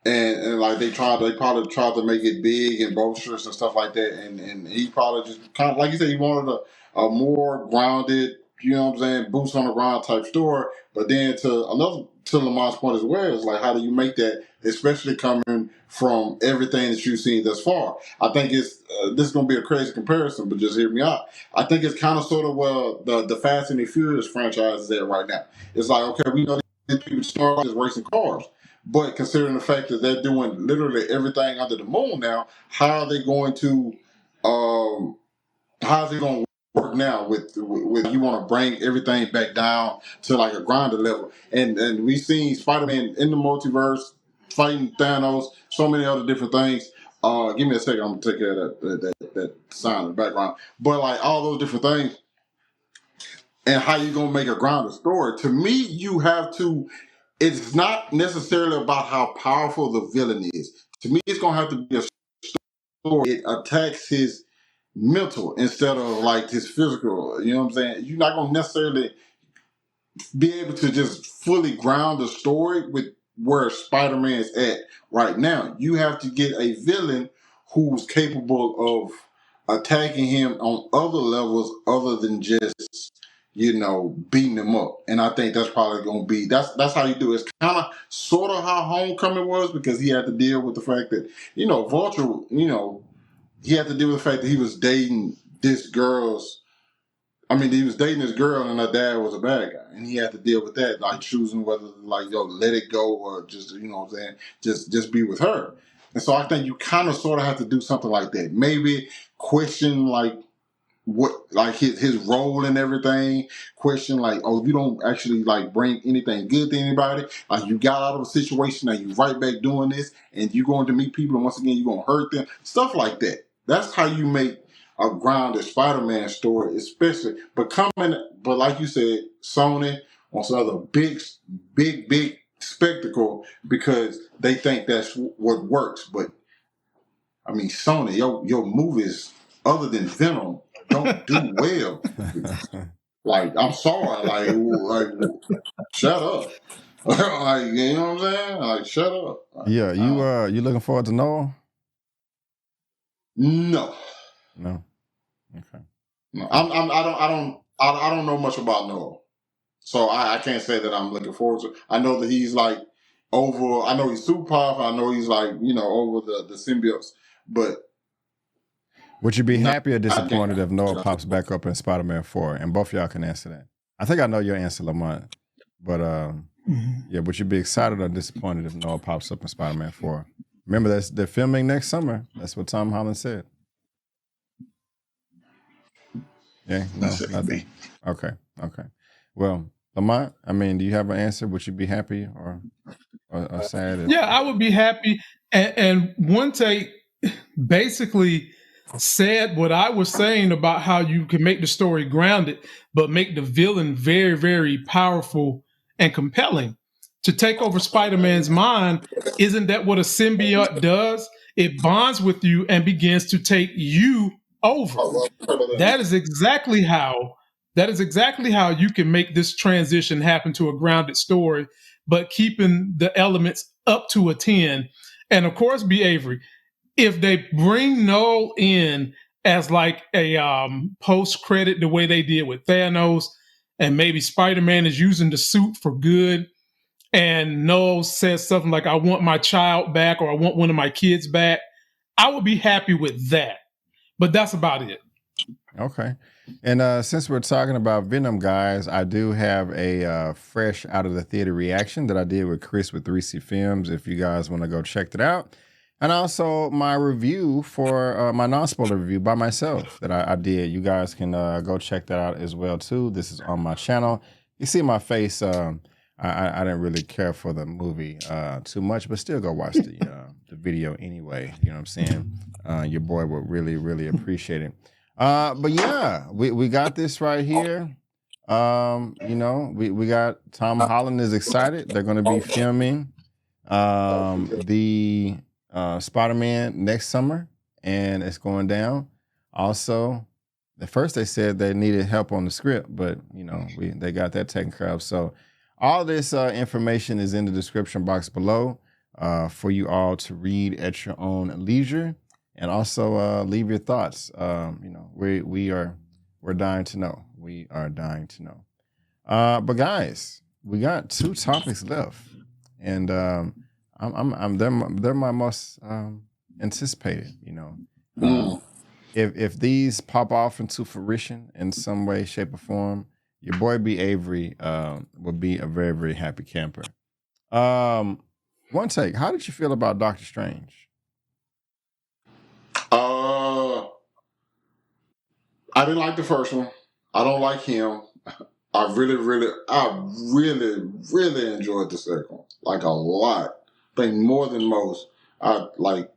And like they probably tried to make it big and boisterous and stuff like that. And he probably just kind of, like you said, he wanted a more grounded, you know what I'm saying, boots on the ground type story. But then to another to Lamont's point as well, is like, how do you make that, especially coming from everything that you've seen thus far? I think it's this is going to be a crazy comparison, but just hear me out. I think it's kind of sort of where the Fast and the Furious franchise is at right now. It's like, okay, we know these people start as racing cars, but considering the fact that they're doing literally everything under the moon now, how are they going to, how's it going to work now with you want to bring everything back down to like a grinder level, and we've seen Spider-Man in the multiverse fighting Thanos, so many other different things. Give me a second, I'm gonna take care of that sound in the background. But like all those different things, and how you gonna make a grounded story? To me, you have to. It's not necessarily about how powerful the villain is. To me, it's gonna have to be a story. It attacks his mental instead of like his physical. You know what I'm saying? You're not gonna necessarily be able to just fully ground the story with where Spider-Man is at right now. You have to get a villain who's capable of attacking him on other levels other than just, beating him up. And I think that's probably going to be, that's how you do it. It's kind of sort of how Homecoming was, because he had to deal with the fact that, Vulture, he had to deal with the fact that he was dating this girl's, he was dating this girl and her dad was a bad guy. And he had to deal with that, like choosing whether to let it go or just, what I'm saying, just be with her. And so I think you kind of sort of have to do something like that. Maybe question his role and everything. Question you don't actually bring anything good to anybody. Like you got out of a situation and you right back doing this and you're going to meet people and once again you're going to hurt them. Stuff like that. That's how you make a grounded Spider-Man story, especially. But like you said, Sony wants another big spectacle because they think that's what works. But Sony, your movies other than Venom don't do well. I'm sorry, shut up. You know what I'm saying? Shut up. Yeah, you looking forward to Noah? No. Okay. No. I don't know much about Noah. So I can't say that I'm looking forward to. I know that he's over. I know he's super powerful. I know he's over the symbiotes. But would you be happy or disappointed if Noah pops back up in Spider-Man 4? And both y'all can answer that. I think I know your answer, Lamont. But yeah, would you be excited or disappointed if Noah pops up in Spider-Man 4? Remember, they're filming next summer. That's what Tom Holland said. Yeah, no, nothing. Okay. Well, Lamont, do you have an answer? Would you be happy or sad? Yeah, I would be happy. And One Take basically said what I was saying about how you can make the story grounded, but make the villain very, very powerful and compelling. To take over Spider-Man's mind, isn't that what a symbiote does? It bonds with you and begins to take you over. That is exactly how you can make this transition happen to a grounded story, but keeping the elements up to a 10. And of course, B. Avery, if they bring Noel in as a post-credit the way they did with Thanos, and maybe Spider-Man is using the suit for good, and Noel says something like, I want my child back or I want one of my kids back, I would be happy with that. But that's about it. Okay. And since we're talking about Venom, guys, I do have a fresh out of the theater reaction that I did with Chris with 3C Films, if you guys want to go check it out. And also my review for my non-spoiler review by myself that I did. You guys can go check that out as well, too. This is on my channel. You see my face. I didn't really care for the movie too much, but still go watch the video anyway. You know what I'm saying? Your boy would really, really appreciate it. But yeah, we got this right here. We got Tom Holland is excited. They're going to be filming the Spider-Man next summer, and it's going down. Also, at first they said they needed help on the script, but they got that taken care of. So all this information is in the description box below for you all to read at your own leisure. And also leave your thoughts. We're dying to know. We are dying to know. But guys, we got 2 topics left, and they're my most anticipated. You know, Mm. if these pop off into fruition in some way, shape, or form, your boy B Avery would be a very, very happy camper. One take. How did you feel about Doctor Strange? Uh, I didn't like the first one. I don't like him. I really enjoyed the second one. Like a lot. I think more than most. I like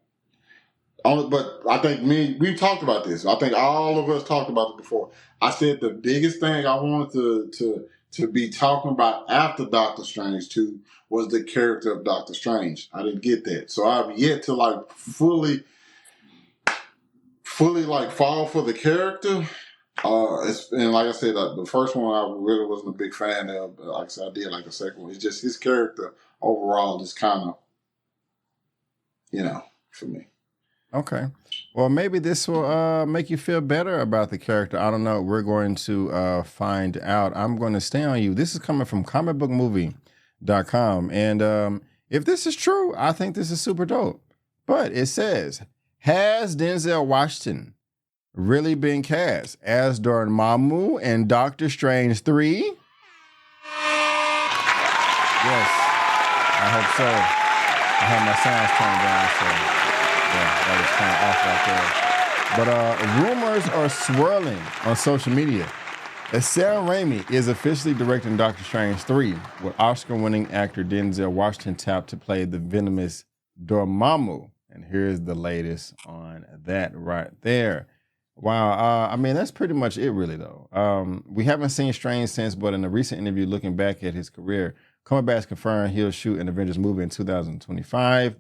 but I think we talked about this. I think all of us talked about it before. I said the biggest thing I wanted to be talking about after Doctor Strange 2 was the character of Doctor Strange. I didn't get that. So I've yet to like fully like fall for the character. And like I said, the first one I really wasn't a big fan of. But like I said, I did like the second one. It's just his character overall just kind of, for me. Okay. Well, maybe this will make you feel better about the character. I don't know. We're going to find out. I'm going to stay on you. This is coming from comicbookmovie.com. And if this is true, I think this is super dope. But it says, has Denzel Washington really been cast as Dormammu in Doctor Strange 3? Yes, I hope so. I have my sounds turned down, so yeah, that was kind of off right there. But rumors are swirling on social media that Sam Raimi is officially directing Doctor Strange 3 with Oscar-winning actor Denzel Washington tapped to play the venomous Dormammu. And here's the latest on that right there. Wow. I mean, that's pretty much it, really, though. We haven't seen Strange since, but in a recent interview looking back at his career, Cumberbatch confirmed he'll shoot an Avengers movie in 2025.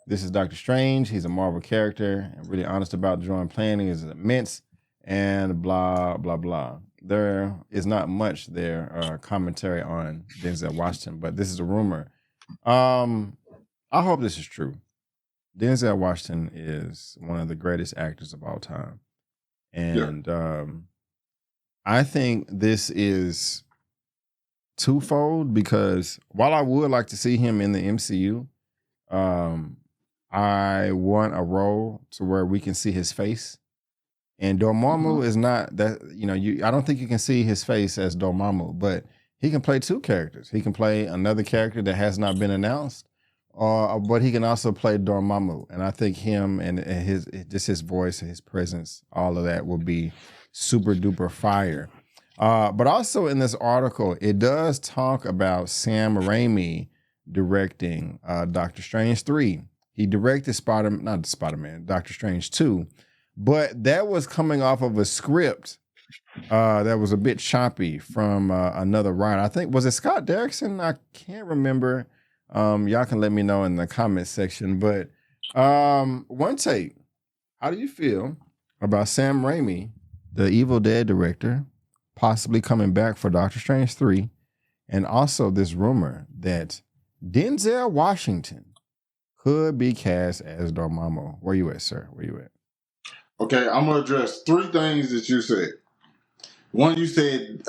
This is Doctor Strange. He's a Marvel character and really honest about drawing planning is immense and blah, blah, blah. There is not much there commentary on Denzel Washington, but this is a rumor. I hope this is true. Denzel Washington is one of the greatest actors of all time. And I think this is twofold because while I would like to see him in the MCU, I want a role to where we can see his face. And Dormammu is not that, I don't think you can see his face as Dormammu, but he can play 2 characters. He can play another character that has not been announced, but he can also play Dormammu. And I think him and his voice and his presence, all of that will be super duper fire. But also in this article, it does talk about Sam Raimi directing Doctor Strange 3. He directed Doctor Strange 2. But that was coming off of a script that was a bit choppy from another writer. I think, was it Scott Derrickson? I can't remember. Y'all can let me know in the comment section. But one take, how do you feel about Sam Raimi, the Evil Dead director, possibly coming back for Doctor Strange 3? And also this rumor that Denzel Washington could be cast as Dormammu. Where you at, sir? Where you at? Okay, I'm going to address 3 things that you said. One, you said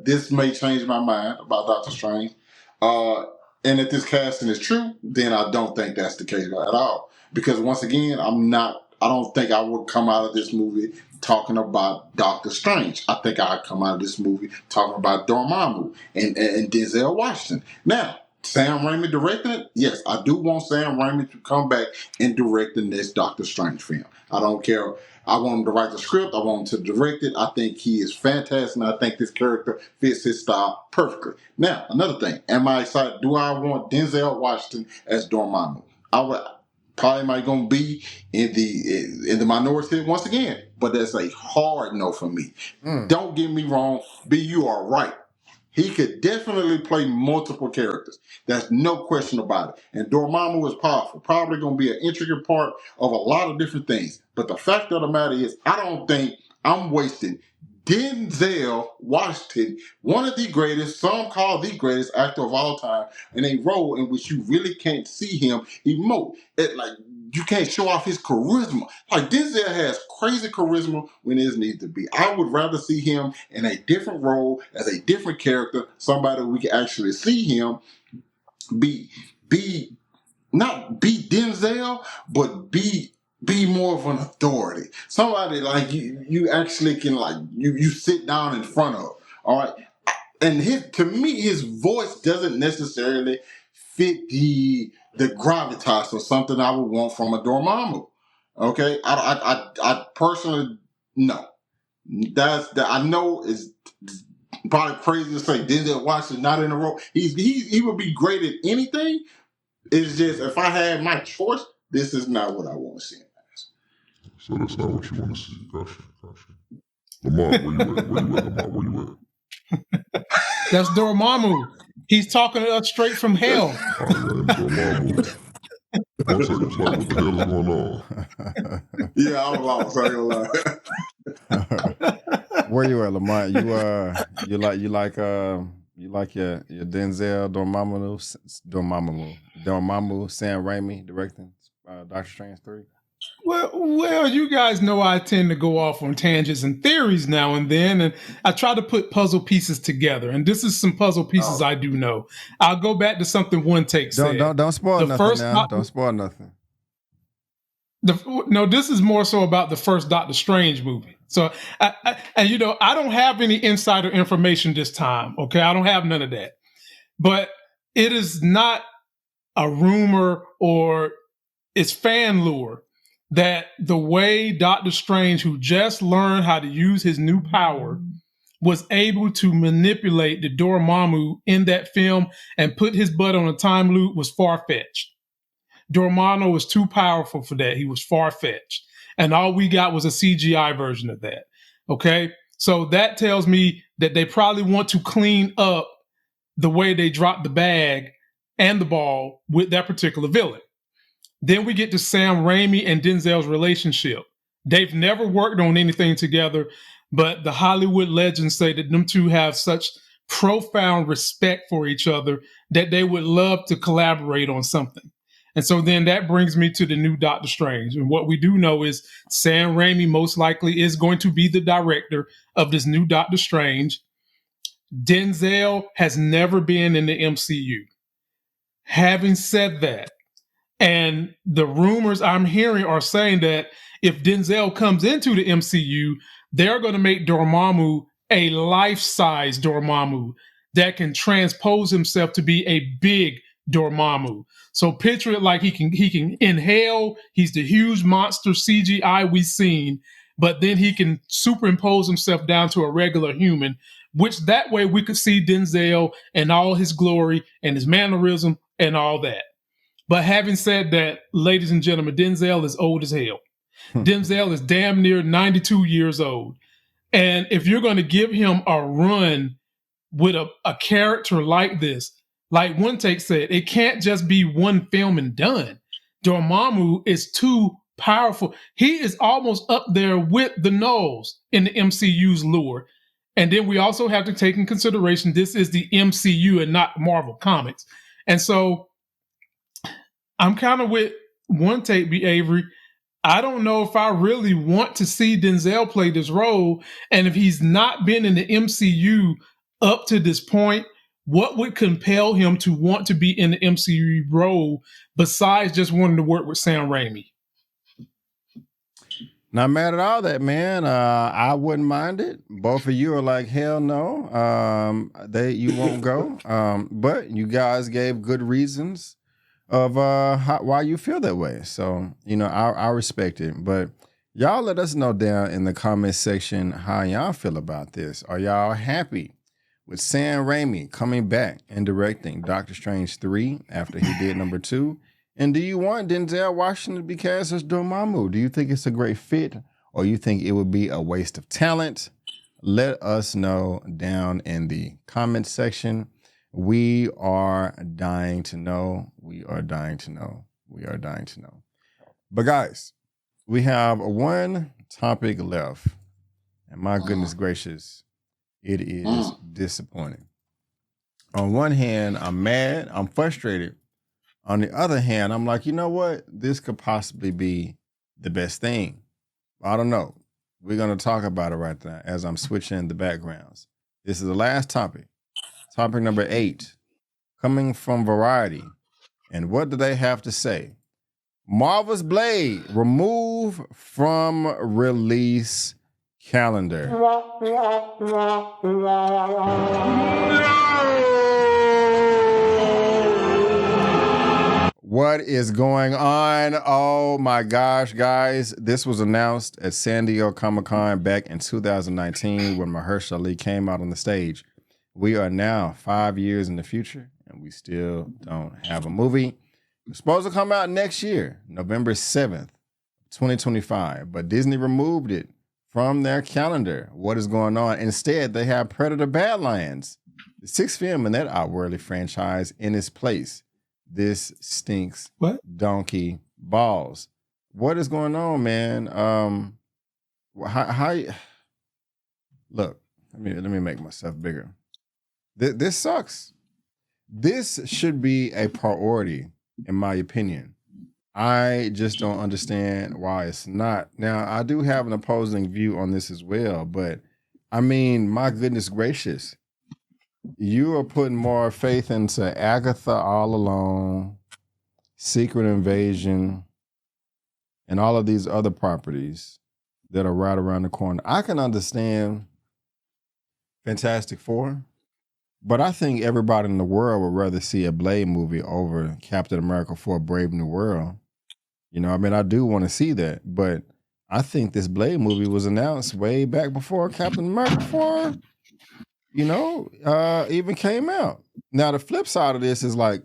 this may change my mind about Doctor Strange. And if this casting is true, then I don't think that's the case at all. Because once again, I don't think I would come out of this movie talking about Doctor Strange. I think I'd come out of this movie talking about Dormammu and Denzel Washington. Now, Sam Raimi directing it? Yes, I do want Sam Raimi to come back and direct the next Doctor Strange film. I don't care. I want him to write the script. I want him to direct it. I think he is fantastic, and I think this character fits his style perfectly. Now, another thing. Am I excited? Do I want Denzel Washington as Dormammu? I would probably might going to be in the minority once again, but that's a hard no for me. Don't get me wrong. B, you are right. He could definitely play multiple characters. That's no question about it. And Dormammu is powerful. Probably going to be an intricate part of a lot of different things. But the fact of the matter is, I don't think I'm wasting Denzel Washington, one of the greatest, some call the greatest actor of all time, in a role in which you really can't see him emote. you can't show off his charisma. Like Denzel has crazy charisma when it needs to be. I would rather see him in a different role as a different character, somebody we can actually see him be not be Denzel, but be more of an authority. Somebody like you actually can like you sit down in front of. All right. And to me, his voice doesn't necessarily fit the gravitas or something I would want from a Dormammu. Okay, I personally no. I know it's probably crazy to say Denzel Washington not in a role. He would be great at anything. It's just if I had my choice, this is not what I want to see him as. So that's not what you want to see. Gotcha. Lamar, where you at? Lamar, where you at? That's Dormammu. He's talking to us straight from hell. Dormammu. Don't say it's like, what the hell is going on? Yeah, I was lost. I ain't gonna lie. Where you at, Lamont? You like your Denzel Dormammu, Sam Raimi directing Doctor Strange 3? Well, you guys know I tend to go off on tangents and theories now and then, and I try to put puzzle pieces together. And this is some puzzle pieces I do know. I'll go back to something One Take said. Don't spoil nothing now. Don't spoil nothing. No, this is more so about the first Doctor Strange movie. So, I don't have any insider information this time. Okay, I don't have none of that. But it is not a rumor or it's fan lore that the way Doctor Strange, who just learned how to use his new power, was able to manipulate the Dormammu in that film and put his butt on a time loop was far-fetched. Dormammu was too powerful for that. He was far-fetched. And all we got was a CGI version of that. Okay? So that tells me that they probably want to clean up the way they dropped the bag and the ball with that particular villain. Then we get to Sam Raimi and Denzel's relationship. They've never worked on anything together, but the Hollywood legends say that them two have such profound respect for each other that they would love to collaborate on something. And so then that brings me to the new Doctor Strange. And what we do know is Sam Raimi most likely is going to be the director of this new Doctor Strange. Denzel has never been in the MCU. Having said that, and the rumors I'm hearing are saying that if Denzel comes into the MCU, they're going to make Dormammu a life-size Dormammu that can transpose himself to be a big Dormammu. So picture it like he can inhale. He's the huge monster CGI we've seen, but then he can superimpose himself down to a regular human, which that way we could see Denzel and all his glory and his mannerism and all that. But having said that, ladies and gentlemen, Denzel is old as hell. Denzel is damn near 92 years old. And if you're going to give him a run with a character like this, like One Take said, it can't just be one film and done. Dormammu is too powerful. He is almost up there with the Knowles in the MCU's lore. And then we also have to take in consideration this is the MCU and not Marvel Comics. And so I'm kind of with One Take, B. Avery. I don't know if I really want to see Denzel play this role. And if he's not been in the MCU up to this point, what would compel him to want to be in the MCU role besides just wanting to work with Sam Raimi? Not mad at all that, man. I wouldn't mind it. Both of you are like, hell no. You won't go. But you guys gave good reasons of why you feel that way. So, I respect it. But y'all let us know down in the comment section how y'all feel about this. Are y'all happy with Sam Raimi coming back and directing Doctor Strange 3 after he did number 2? And do you want Denzel Washington to be cast as Dormammu? Do you think it's a great fit, or you think it would be a waste of talent? Let us know down in the comment section. We are dying to know. We are dying to know. We are dying to know. But guys, we have one topic left. And my goodness gracious, it is disappointing. On one hand, I'm mad. I'm frustrated. On the other hand, I'm like, you know what? This could possibly be the best thing. I don't know. We're going to talk about it right now as I'm switching the backgrounds. This is the last topic. Topic number 8, coming from Variety. And what do they have to say? Marvel's Blade removed from release calendar. What is going on? Oh my gosh, guys. This was announced at San Diego Comic-Con back in 2019 when Mahershala Ali came out on the stage. We are now 5 years in the future and we still don't have a movie. It's supposed to come out next year, November 7th, 2025, but Disney removed it from their calendar. What is going on? Instead, they have Predator Badlands, the 6th film in that outwardly franchise, in its place. This stinks. What? Donkey balls. What is going on, man? How look, let me make myself bigger. This sucks. This should be a priority, in my opinion. I just don't understand why it's not. Now, I do have an opposing view on this as well, but I mean, my goodness gracious. You are putting more faith into Agatha All Alone, Secret Invasion, and all of these other properties that are right around the corner. I can understand Fantastic Four, but I think everybody in the world would rather see a Blade movie over Captain America 4 Brave New World. You know, I mean, I do want to see that, but I think this Blade movie was announced way back before Captain America 4, even came out. Now, the flip side of this is like,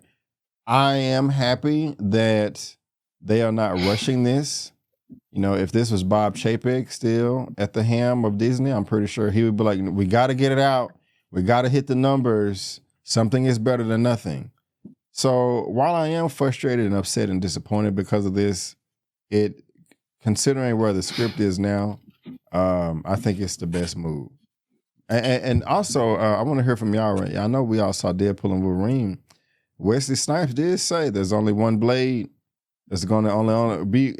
I am happy that they are not rushing this. You know, if this was Bob Chapek still at the helm of Disney, I'm pretty sure he would be like, we got to get it out. We got to hit the numbers. Something is better than nothing. So while I am frustrated and upset and disappointed because of this, considering where the script is now, I think it's the best move. And also, I want to hear from y'all. Right? I know we all saw Deadpool and Wolverine. Wesley Snipes did say there's only one Blade. There's gonna only be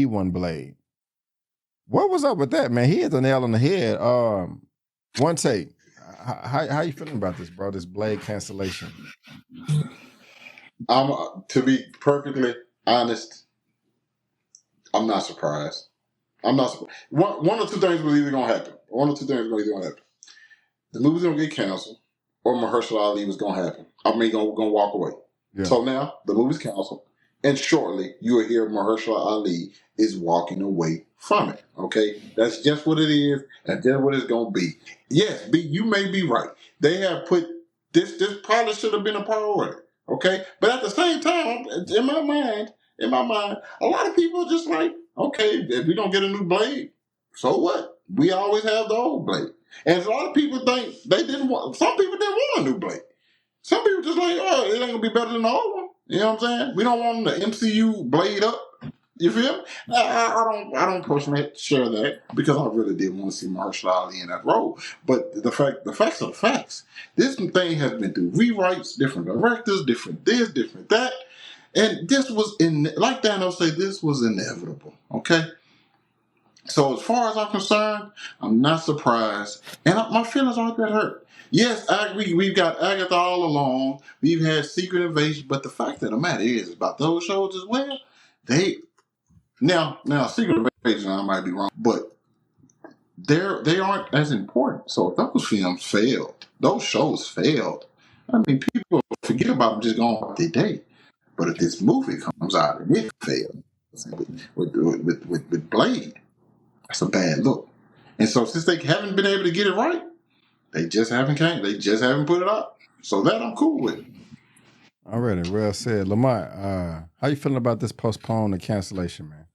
one Blade. What was up with that, man? He hit the nail on the head. One take. How you feeling about this, bro? This Blade cancellation. To be perfectly honest, I'm not surprised. I'm not surprised. One or two things was either gonna happen. The movie's gonna get canceled, or Mahershala Ali was gonna happen. Gonna walk away. Yeah. So now the movie's canceled, and shortly you will hear Mahershala Ali is walking away from it. Okay, that's just what it is. That's just what it's gonna be. Yes, you may be right. They have put this. This probably should have been a priority. Okay, but at the same time, in my mind, a lot of people are just like, okay, if we don't get a new Blade, so what? We always have the old Blade. And a lot of people think some people didn't want a new Blade. Some people just like, oh, it ain't gonna be better than the old one. You know what I'm saying? We don't want the MCU Blade up. You feel me? I don't personally share that because I really did want to see Mahershala Ali in that role. But the facts are the facts. This thing has been through rewrites, different directors, different this, different that. And this was, like Dano said, this was inevitable. Okay? So as far as I'm concerned, I'm not surprised. And my feelings aren't that hurt. Yes, we've got Agatha All Along. We've had Secret Invasion. But the fact of the matter is about those shows as well, Now, Secret Invasion, I might be wrong, but they aren't as important. So if those films failed, those shows failed, I mean, people forget about them just going off their day. But if this movie comes out and it failed with Blade, that's a bad look. And so since they haven't been able to get it right, they just haven't put it up. So that I'm cool with. Already, well said. Lamont, how you feeling about this postpone and cancellation, man?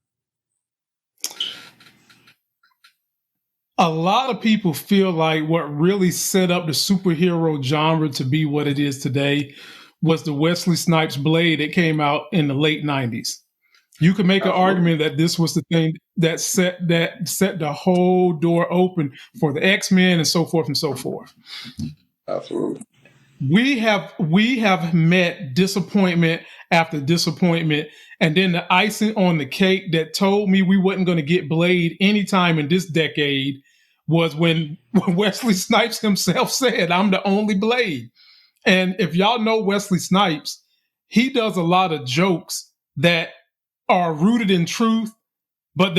A lot of people feel like what really set up the superhero genre to be what it is today was the Wesley Snipes Blade that came out in the late 90s. You could make an argument that this was the thing that set the whole door open for the X-Men and so forth and so forth. Absolutely. we have met disappointment after disappointment, and then the icing on the cake that told me we wasn't going to get Blade anytime in this decade was when Wesley Snipes himself said, "I'm the only Blade." And if y'all know Wesley Snipes, he does a lot of jokes that are rooted in truth, but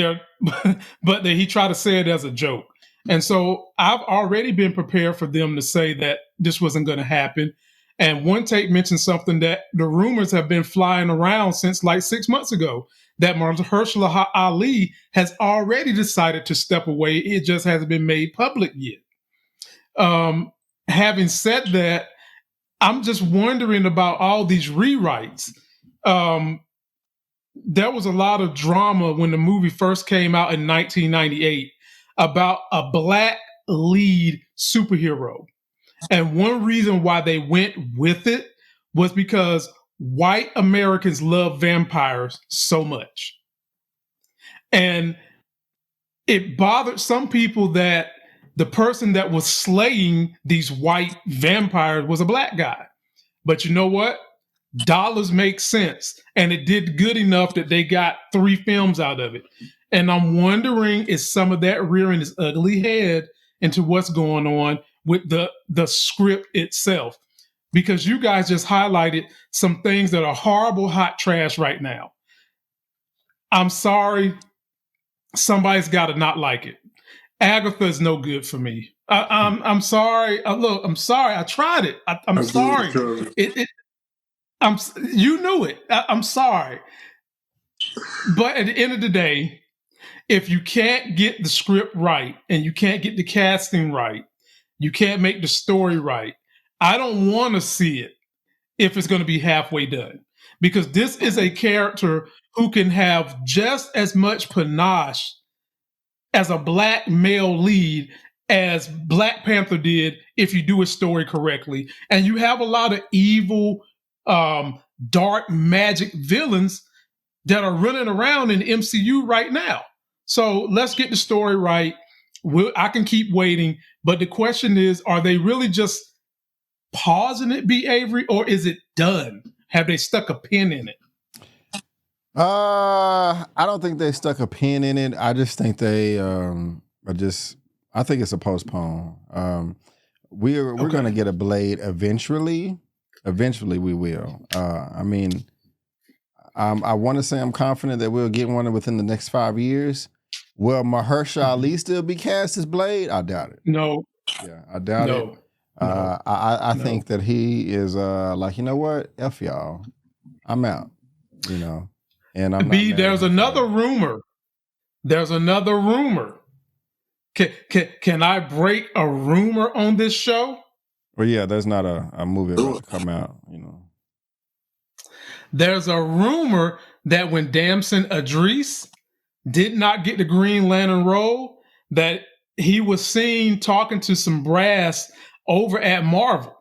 he try to say it as a joke. And so I've already been prepared for them to say that this wasn't going to happen. And One Take mentioned something that the rumors have been flying around since like 6 months ago, that Mahershala Ali has already decided to step away. It just hasn't been made public yet. Having said that, I'm just wondering about all these rewrites. There was a lot of drama when the movie first came out in 1998 about a black lead superhero. And one reason why they went with it was because white Americans love vampires so much. And it bothered some people that the person that was slaying these white vampires was a black guy. But you know what? Dollars make sense. And it did good enough that they got 3 films out of it. And I'm wondering, is some of that rearing its ugly head into what's going on with the script itself? Because you guys just highlighted some things that are horrible hot trash right now. I'm sorry. Somebody's got to not like it. Agatha is no good for me. I'm sorry. Look, I'm sorry. I tried it. I'm sorry. You knew it. I'm sorry. But at the end of the day, if you can't get the script right and you can't get the casting right, you can't make the story right, I don't want to see it if it's going to be halfway done. Because this is a character who can have just as much panache as a black male lead as Black Panther did if you do a story correctly. And you have a lot of evil, dark magic villains that are running around in the MCU right now. So let's get the story right. I can keep waiting. But the question is, are they really just pausing it, B. Avery, or is it done? Have they stuck a pin in it? I don't think they stuck a pin in it. I just think they I think it's a postpone. We're Okay. gonna get a Blade eventually. Eventually we will. I mean, I want to say I'm confident that we'll get one within the next 5 years. Will Mahershala Ali still be cast as Blade? I doubt it. No. Yeah, I doubt it. I think that he is like, you know what? F y'all. I'm out. You know. And I'm B, there's another rumor. There's another rumor. Can I break a rumor on this show? Well, yeah, there's not a movie about to come out, you know. There's a rumor that when Damson Idris did not get the Green Lantern role, that he was seen talking to some brass over at Marvel.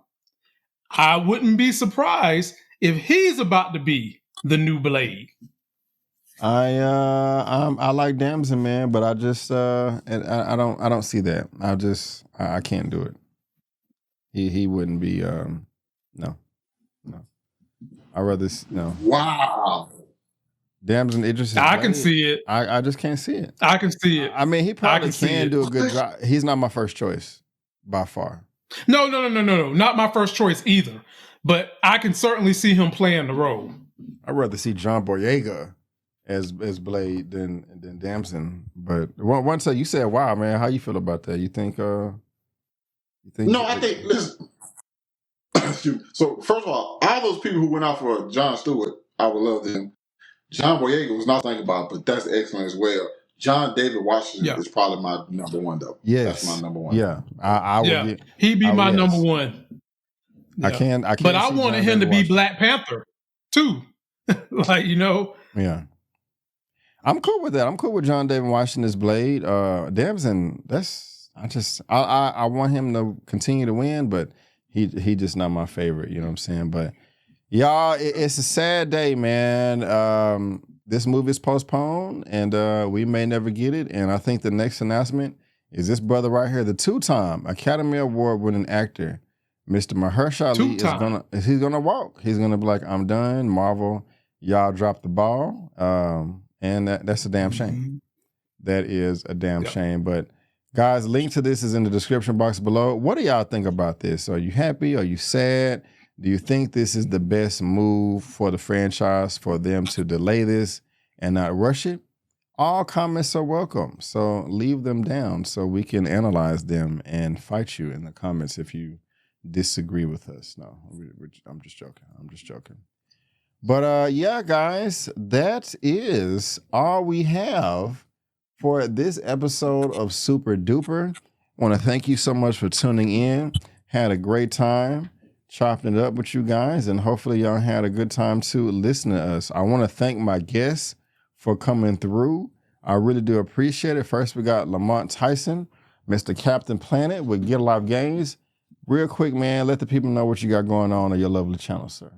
I wouldn't be surprised if he's about to be the new Blade. I like Damson, man, but I just I don't see that. I can't do it. He wouldn't be no. I rather no. Wow. Damson Idris. I can see it. I just can't see it. I can see it. I mean, he probably can do a good job. He's not my first choice by far. No, not my first choice either. But I can certainly see him playing the role. I'd rather see John Boyega as Blade than Damson. But once you said, "Wow, man," how you feel about that? You think? No, I think listen. So first of all those people who went out for John Stewart, I would love them. John Boyega was not thinking about, but that's excellent as well. John David Washington is probably my number one, though. Yes, that's my number one. Yeah, I would. He'd be my number one. Yeah. I can't. But I wanted him to be Black Panther too. Like, you know. Yeah. I'm cool with that. I'm cool with John David Washington as Blade. Damson, I want him to continue to win, but he just not my favorite. You know what I'm saying? But y'all, it's a sad day, man. This movie is postponed, and we may never get it. And I think the next announcement is this brother right here, the 2-time Academy Award winning actor, Mr. Mahershala he's gonna walk. He's gonna be like, I'm done. Marvel, y'all dropped the ball. And that's a damn shame. That is a damn shame. But guys, link to this is in the description box below. What do y'all think about this? Are you happy? Are you sad? Do you think this is the best move for the franchise for them to delay this and not rush it? All comments are welcome. So leave them down so we can analyze them and fight you in the comments if you disagree with us. No, I'm just joking. I'm just joking. But yeah, guys, that is all we have for this episode of Super Duper. I want to thank you so much for tuning in. Had a great time chopping it up with you guys, and hopefully y'all had a good time too listening to us. I want to thank my guests for coming through. I really do appreciate it. First, we got Lamont Tyson, Mr. Captain Planet with Get Alive Games. Real quick, man, let the people know what you got going on your lovely channel, sir.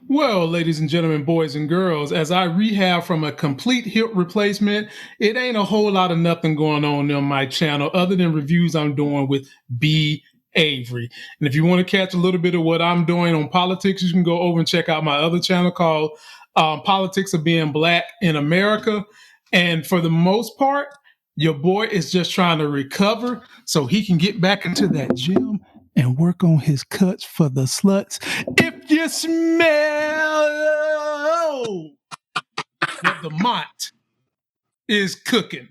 Well, ladies and gentlemen, boys and girls, as I rehab from a complete hip replacement, it ain't a whole lot of nothing going on my channel other than reviews I'm doing with B. Avery. And if you want to catch a little bit of what I'm doing on politics, you can go over and check out my other channel called Politics of Being Black in America. And for the most part, your boy is just trying to recover so he can get back into that gym and work on his cuts for the sluts. If you smell what the Mont is cooking.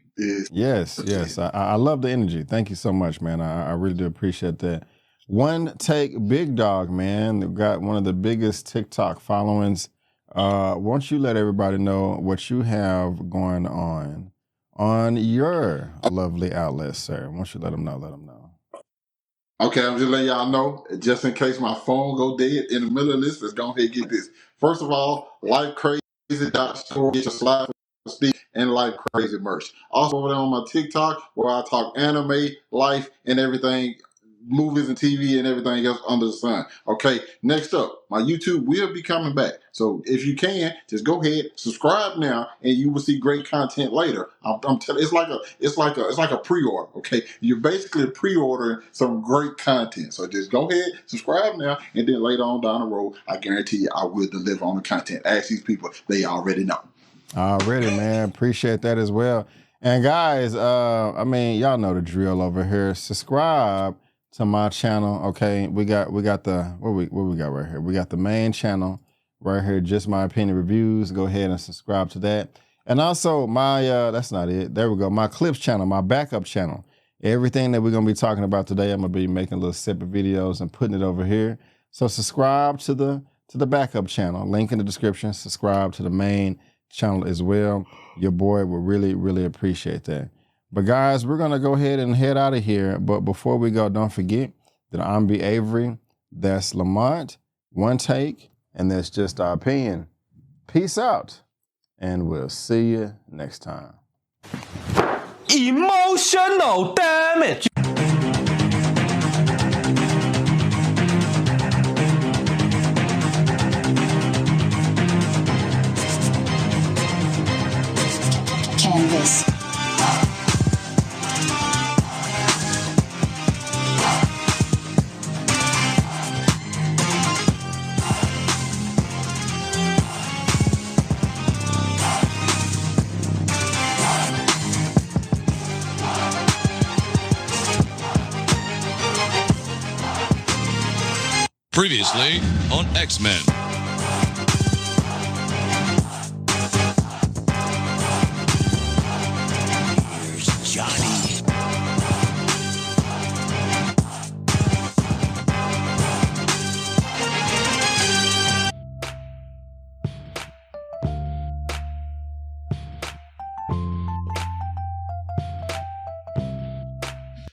Yes. I love the energy. Thank you so much, man. I really do appreciate that. One Take Big Dog, man. They've got one of the biggest TikTok followings. Won't you let everybody know what you have going on your lovely outlet, sir? Won't you let them know? Okay, I'm just letting y'all know, just in case my phone go dead in the middle of this, let's go ahead and get this. First of all, LifeCrazy.store, get your slide for speak and Life Crazy merch. Also over there on my TikTok, where I talk anime, life, and everything, movies and TV and everything else under the sun. Okay, next up, my YouTube will be coming back. So if you can, just go ahead, subscribe now, and you will see great content later. I'm telling, it's like a pre-order. Okay, you're basically pre-ordering some great content. So just go ahead, subscribe now, and then later on down the road, I guarantee you, I will deliver on the content. Ask these people; they already know. Already, man. Appreciate that as well. And guys, I mean, y'all know the drill over here. Subscribe to my channel. Okay, we got the what we got right here. We got the main channel right here, Just My Opinion Reviews. Go ahead and subscribe to that. And also my that's not it. There we go. My clips channel, my backup channel. Everything that we're gonna be talking about today, I'm gonna be making little separate videos and putting it over here. So subscribe to the backup channel. Link in the description. Subscribe to the main channel as well. Your boy will really, really appreciate that. But guys, we're gonna go ahead and head out of here. But before we go, don't forget that I'm B. Avery, that's Lamont, One Take, and that's Just Our Opinion. Peace out, and we'll see you next time. Emotional damage. Canvas. Previously on X-Men.